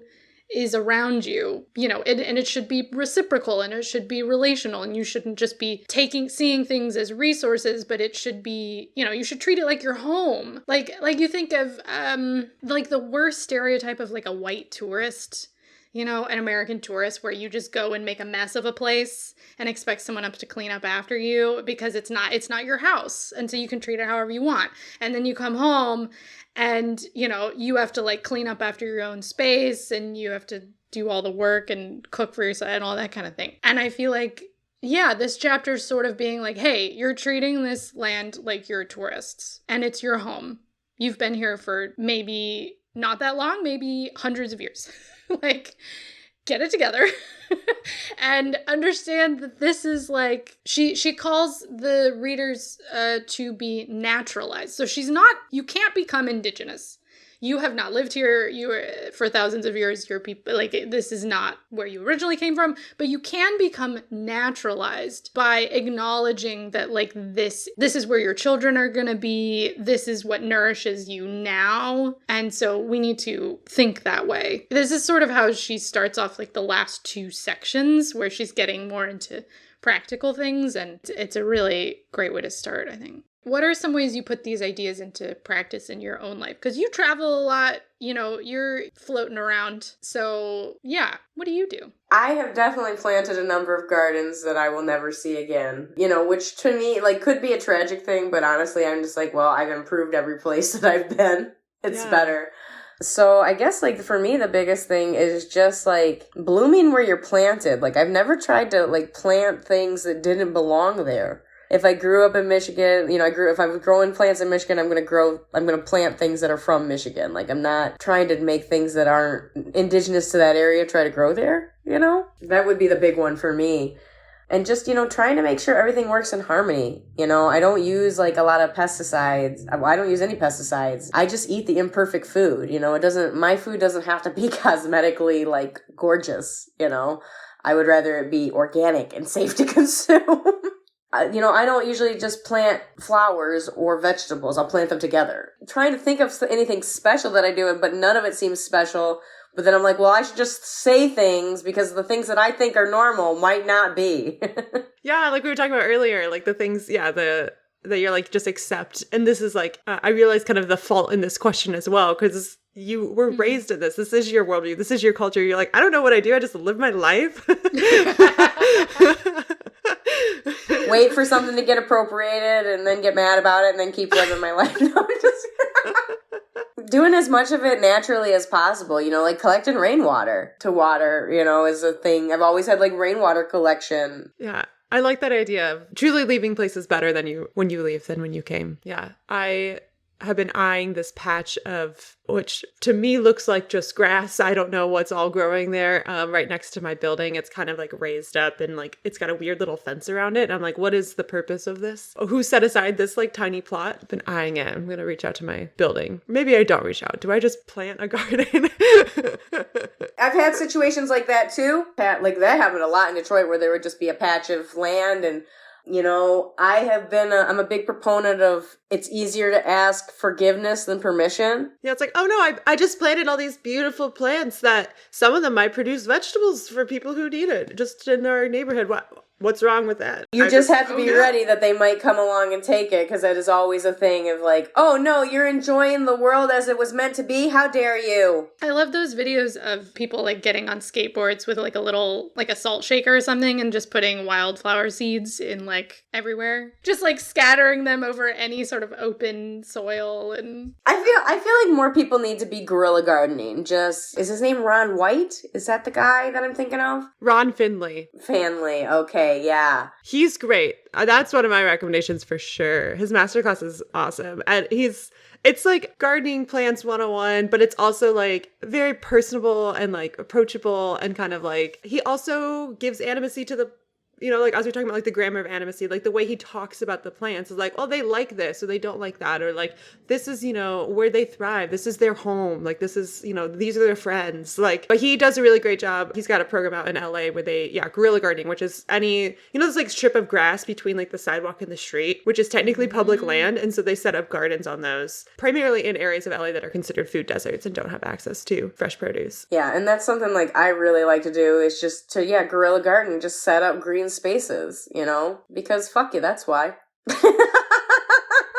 is around you, you know, and it should be reciprocal and it should be relational, and you shouldn't just be seeing things as resources, but it should be, you know, you should treat it like your home. Like you think of, like the worst stereotype of like a white tourist, you know, an American tourist where you just go and make a mess of a place and expect someone else to clean up after you because it's not your house. And so you can treat it however you want. And then you come home and, you know, you have to like clean up after your own space and you have to do all the work and cook for yourself and all that kind of thing. And I feel like, yeah, this chapter's sort of being like, hey, you're treating this land like you're tourists and it's your home. You've been here for maybe not that long, maybe hundreds of years. Like, get it together and understand that this is like, she calls the readers to be naturalized. So you can't become Indigenous. you have not lived here. You are, for thousands of years, your people, like, this is not where you originally came from. But you can become naturalized by acknowledging that, like, this is where your children are going to be. This is what nourishes you now. And so we need to think that way. This is sort of how she starts off, like, the last 2 sections where she's getting more into practical things, and it's a really great way to start, I think. What are some ways you put these ideas into practice in your own life? Because you travel a lot, you know, you're floating around. So yeah, what do you do? I have definitely planted a number of gardens that I will never see again, you know, which to me, like, could be a tragic thing, but honestly, I'm just like, well, I've improved every place that I've been. It's better. So I guess, like, for me, the biggest thing is just, like, blooming where you're planted. Like, I've never tried to, like, plant things that didn't belong there. If I grew up in Michigan, you know, if I was growing plants in Michigan, I'm going to plant things that are from Michigan. Like, I'm not trying to make things that aren't indigenous to that area try to grow there, you know? That would be the big one for me. And just, you know, trying to make sure everything works in harmony. You know, I don't use, like, a lot of pesticides. I don't use any pesticides. I just eat the imperfect food, you know. My food doesn't have to be cosmetically, like, gorgeous, you know. I would rather it be organic and safe to consume. You know, I don't usually just plant flowers or vegetables. I'll plant them together. I'm trying to think of anything special that I do, but none of it seems special. But then I'm like, well, I should just say things because the things that I think are normal might not be. Yeah, like we were talking about earlier, like the things, that you're like, just accept. And this is like, I realize kind of the fault in this question as well, because you were raised in this. This is your worldview. This is your culture. You're like, I don't know what I do. I just live my life. Wait for something to get appropriated and then get mad about it and then keep living my life. No, just doing as much of it naturally as possible, you know, like collecting rainwater to water, you know, is a thing. I've always had like rainwater collection. Yeah. I like that idea of truly leaving places better when you leave than when you came. Yeah. I have been eyeing this patch of, which to me looks like just grass. I don't know what's all growing there. Right next to my building, it's kind of like raised up and like it's got a weird little fence around it. And I'm like, what is the purpose of this? Who set aside this like tiny plot? I've been eyeing it. I'm going to reach out to my building. Maybe I don't reach out. Do I just plant a garden? I've had situations like that too. Like that happened a lot in Detroit where there would just be a patch of land and you know, I'm a big proponent of it's easier to ask forgiveness than permission. Yeah, it's like, oh no, I just planted all these beautiful plants that some of them might produce vegetables for people who need it, just in our neighborhood. What's wrong with that? You just have to be ready that they might come along and take it, because that is always a thing of like, oh no, you're enjoying the world as it was meant to be? How dare you? I love those videos of people like getting on skateboards with like a little, like a salt shaker or something and just putting wildflower seeds in like everywhere. Just like scattering them over any sort of open soil. And I feel like more people need to be guerrilla gardening. Is his name Ron White? Is that the guy that I'm thinking of? Ron Finley. Okay. Yeah. He's great. That's one of my recommendations for sure. His masterclass is awesome. And it's like gardening plants 101, but it's also like very personable and like approachable and kind of like, he also gives animacy to the, you know, like as we're talking about like the grammar of animacy, like the way he talks about the plants is like, oh, they like this or they don't like that. Or like, this is, you know, where they thrive. This is their home. Like this is, you know, these are their friends. Like, but he does a really great job. He's got a program out in LA where guerrilla gardening, which is this like strip of grass between like the sidewalk and the street, which is technically public land. And so they set up gardens on those, primarily in areas of LA that are considered food deserts and don't have access to fresh produce. Yeah. And that's something like I really like to do is just to, guerrilla garden, just set up green spaces, you know, because fuck you, that's why.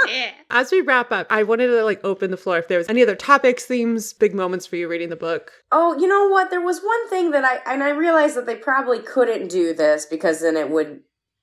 Yeah. As we wrap up, I wanted to like open the floor if there was any other topics, themes, big moments for you reading the book. Oh, you know what? There was one thing that I realized that they probably couldn't do this because then it would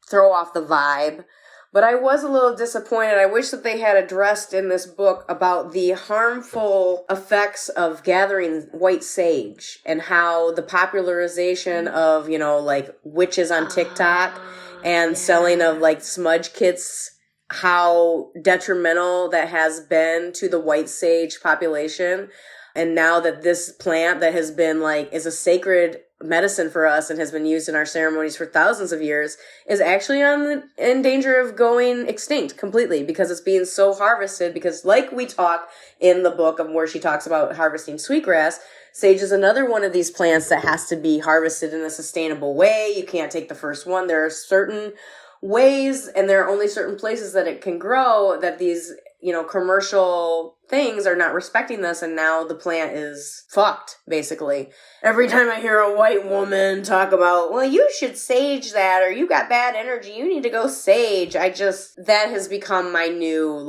throw off the vibe. But I was a little disappointed. I wish that they had addressed in this book about the harmful effects of gathering white sage and how the popularization of, you know, like witches on TikTok and selling of like smudge kits, how detrimental that has been to the white sage population. And now that this plant that has been like, is a sacred medicine for us and has been used in our ceremonies for thousands of years, is actually in danger of going extinct completely because it's being so harvested. Because like we talk in the book of where she talks about harvesting sweetgrass, sage is another one of these plants that has to be harvested in a sustainable way. You can't take the first one. There are certain ways and there are only certain places that it can grow that these, commercial things are not respecting this, and now the plant is fucked, basically. Every time I hear a white woman talk about, well, you should sage that, or you got bad energy, you need to go sage, that has become my new,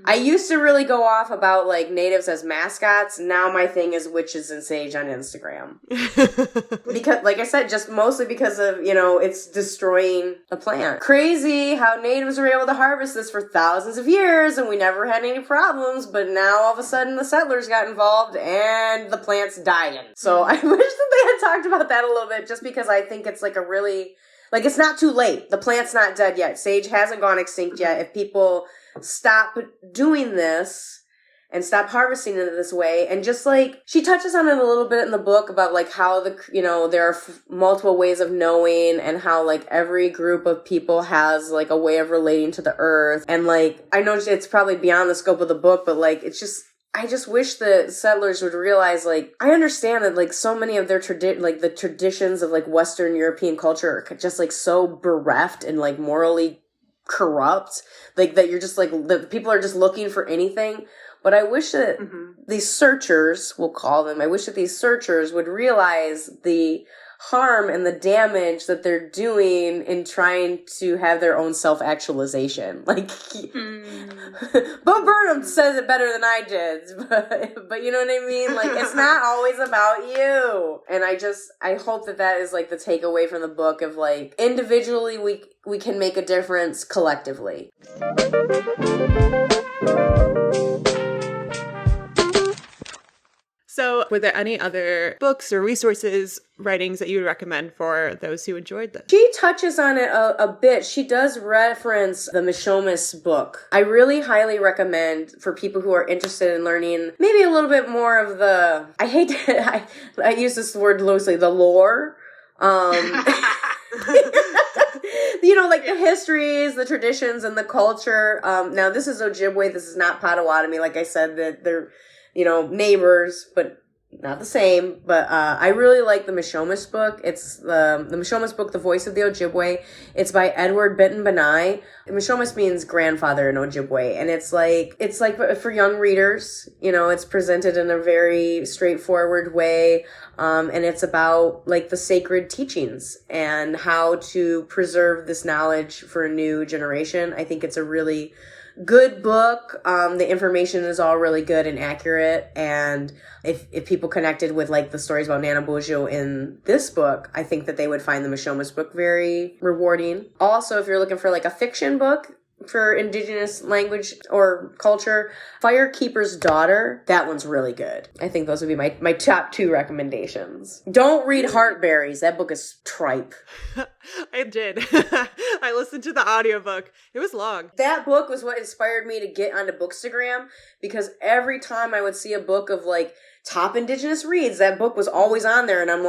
I used to really go off about, natives as mascots. Now my thing is witches and sage on Instagram. Because, like I said, just mostly because of, it's destroying the plant. Crazy how natives were able to harvest this for thousands of years and we never had any problems, but now all of a sudden the settlers got involved and the plant's dying. So I wish that they had talked about that a little bit, just because I think it's it's not too late. The plant's not dead yet. Sage hasn't gone extinct yet. If people stop doing this and stop harvesting it this way, and just she touches on it a little bit in the book about how there are multiple ways of knowing, and how every group of people has a way of relating to the earth, and I know it's probably beyond the scope of the book, but I just wish the settlers would realize, I understand that, so many of their the traditions of, Western European culture are just, so bereft and, morally corrupt, that you're just, the people are just looking for anything. But I wish that these searchers, we'll call them, I wish that these searchers would realize the harm and the damage that they're doing in trying to have their own self-actualization. Bo Burnham says it better than I did, but you know what I mean? It's not always about you. And I hope that is the takeaway from the book of individually we can make a difference, collectively. So, were there any other books or resources, writings that you would recommend for those who enjoyed this? She touches on it a bit. She does reference the Mishomis book. I really highly recommend for people who are interested in learning maybe a little bit more of the, I use this word loosely, the lore. The histories, the traditions, and the culture. Now, this is Ojibwe. This is not Potawatomi. Like I said, that they're neighbors, but not the same. But I really like the Mishomis book. It's the Mishomis book, The Voice of the Ojibwe. It's by Edward Benton Benai. Mishomis means grandfather in Ojibwe, and it's for young readers. It's presented in a very straightforward way, and it's about the sacred teachings and how to preserve this knowledge for a new generation. I think it's a really good book. The information is all really good and accurate, and if people connected with the stories about Nana Bojo in this book, I think that they would find the Mishomis book very rewarding. Also, if you're looking for a fiction book for Indigenous language or culture, Firekeeper's Daughter, that one's really good. I think those would be my top 2 recommendations. Don't read Heartberries. That book is tripe. I did. I listened to the audiobook. It was long. That book was what inspired me to get onto Bookstagram, because every time I would see a book of top Indigenous reads, that book was always on there, and I'm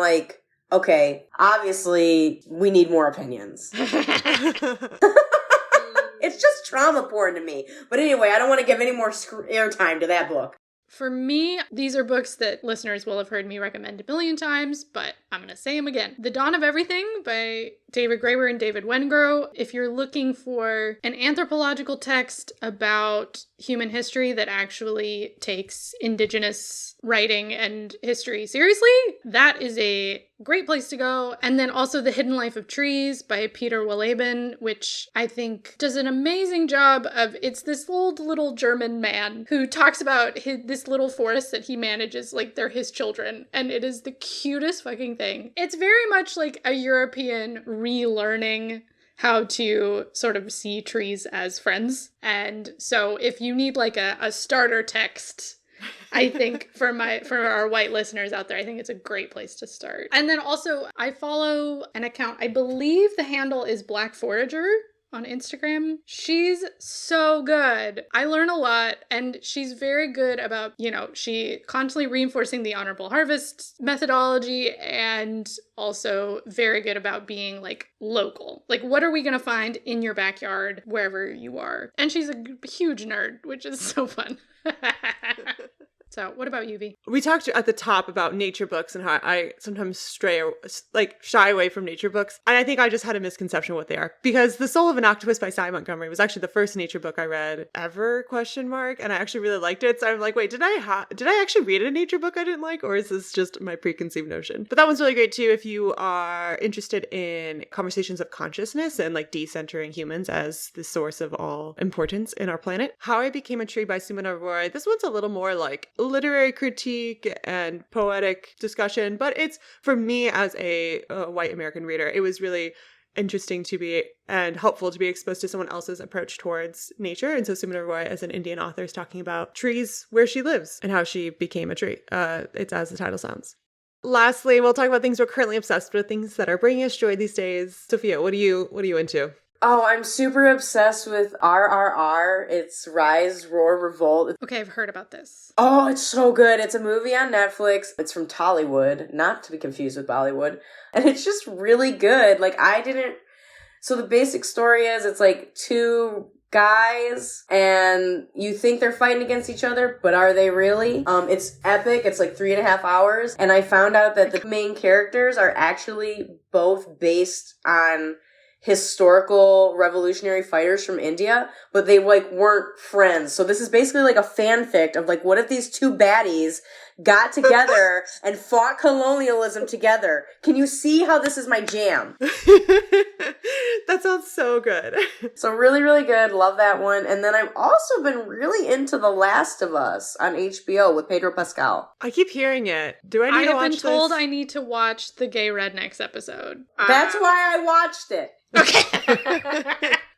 okay, obviously we need more opinions. It's just trauma porn to me. But anyway, I don't want to give any more airtime to that book. For me, these are books that listeners will have heard me recommend a billion times, but I'm going to say them again. The Dawn of Everything by David Graeber and David Wengrow. If you're looking for an anthropological text about human history that actually takes Indigenous writing and history seriously, that is a great place to go. And then also The Hidden Life of Trees by Peter Wohlleben, which I think does an amazing job of, it's this old little German man who talks about this little forest that he manages like they're his children. And it is the cutest fucking thing. It's very much like a European relearning how to sort of see trees as friends. And so if you need like a starter text, I think for our white listeners out there, I think it's a great place to start. And then also I follow an account, I believe the handle is Black Forager on Instagram. She's so good. I learn a lot, and she's very good about, she constantly reinforcing the honorable harvest methodology, and also very good about being like local. Like, what are we going to find in your backyard wherever you are? And she's a huge nerd, which is so fun. So, what about you, V? We talked at the top about nature books and how I sometimes shy away from nature books. And I think I just had a misconception of what they are. Because The Soul of an Octopus by Cy Montgomery was actually the first nature book I read ever, ? And I actually really liked it. So I'm like, wait, did I actually read a nature book I didn't like? Or is this just my preconceived notion? But that one's really great too if you are interested in conversations of consciousness and like decentering humans as the source of all importance in our planet. How I Became a Tree by Sumana Roy. This one's a little more like literary critique and poetic discussion, but it's, for me as a white American reader, it was really interesting to be and helpful to be exposed to someone else's approach towards nature. And so Sumana Roy, as an Indian author, is talking about trees where she lives and how she became a tree. It's as the title sounds. Lastly, we'll talk about things we're currently obsessed with, things that are bringing us joy these days. Sofía, what are you into? Oh, I'm super obsessed with RRR. It's Rise, Roar, Revolt. Okay, I've heard about this. Oh, it's so good. It's a movie on Netflix. It's from Tollywood, not to be confused with Bollywood. And it's just really good. So the basic story is it's like two guys and you think they're fighting against each other, but are they really? It's epic. It's like 3.5 hours. And I found out that the main characters are actually both based on historical revolutionary fighters from India, but they weren't friends. So this is basically like a fanfic of what if these two baddies got together and fought colonialism together? Can you see how this is my jam? That sounds so good. So really, really good. Love that one. And then I've also been really into The Last of Us on HBO with Pedro Pascal. I keep hearing it. Do I need to watch this? I have been told I need to watch the Gay Rednecks episode. That's why I watched it. Okay.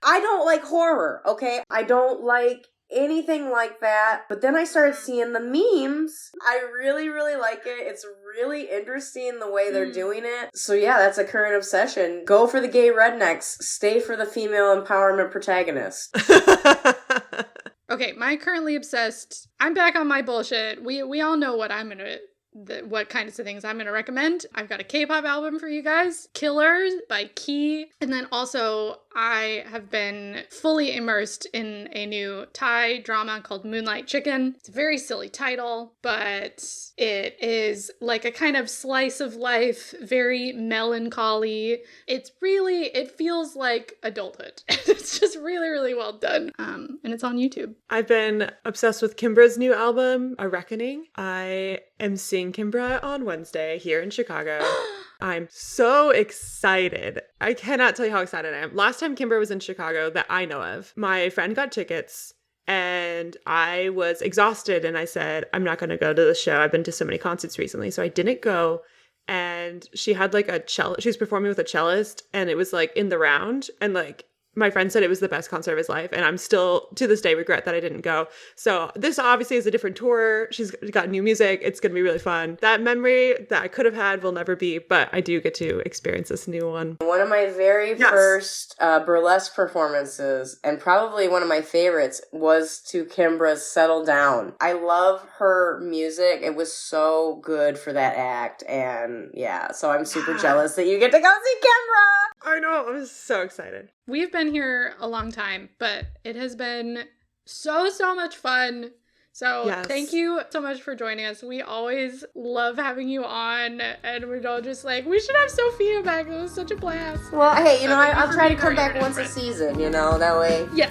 I don't like horror, okay? I don't like anything like that. But then I started seeing the memes. I really, really like it. It's really interesting the way they're doing it. So yeah, that's a current obsession. Go for the gay rednecks. Stay for the female empowerment protagonist. Okay, my currently obsessed. I'm back on my bullshit. We all know what what kinds of things I'm going to recommend. I've got a K-pop album for you guys, Killers by Key. And then also I have been fully immersed in a new Thai drama called Moonlight Chicken. It's a very silly title, but it is like a kind of slice of life, very melancholy. It feels like adulthood. It's just really, really well done. And it's on YouTube. I've been obsessed with Kimbra's new album, A Reckoning. I am seeing Kimbra on Wednesday here in Chicago. I'm so excited. I cannot tell you how excited I am. Last time Kimbra was in Chicago that I know of, my friend got tickets and I was exhausted and I said, I'm not going to go to the show. I've been to so many concerts recently. So I didn't go. And she had a cello. She was performing with a cellist and it was in the round. And my friend said it was the best concert of his life, and I'm still, to this day, regret that I didn't go. So this obviously is a different tour. She's got new music. It's going to be really fun. That memory that I could have had will never be, but I do get to experience this new one. One of my very first burlesque performances, and probably one of my favorites, was to Kimbra's Settle Down. I love her music. It was so good for that act, and yeah, so I'm super jealous that you get to go see Kimbra! I know, I'm so excited. We've been here a long time, but it has been so much fun. So Thank you so much for joining us. We always love having you on, and we're all just we should have Sofía back. It was such a blast. Well, hey, I'll try to come back once a season, that way. Yeah.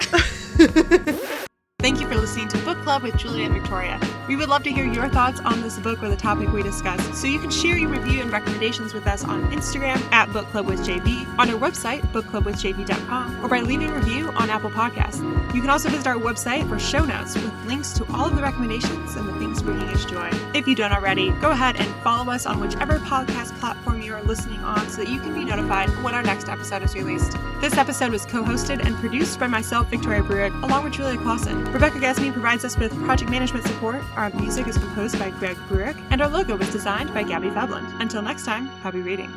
Thank you for listening to Book Club with Julia and Victoria. We would love to hear your thoughts on this book or the topic we discussed, so you can share your review and recommendations with us on Instagram at BookClubWithJV, on our website, bookclubwithjv.com, or by leaving a review on Apple Podcasts. You can also visit our website for show notes with links to all of the recommendations and the things bringing us joy. If you don't already, go ahead and follow us on whichever podcast platform you are listening on so that you can be notified when our next episode is released. This episode was co-hosted and produced by myself, Victoria Bruick, along with Julia Clausen. Rebecca Gasney provides us with project management support. Our music is composed by Greg Bruick, and our logo was designed by Gabby Fabland. Until next time, happy reading.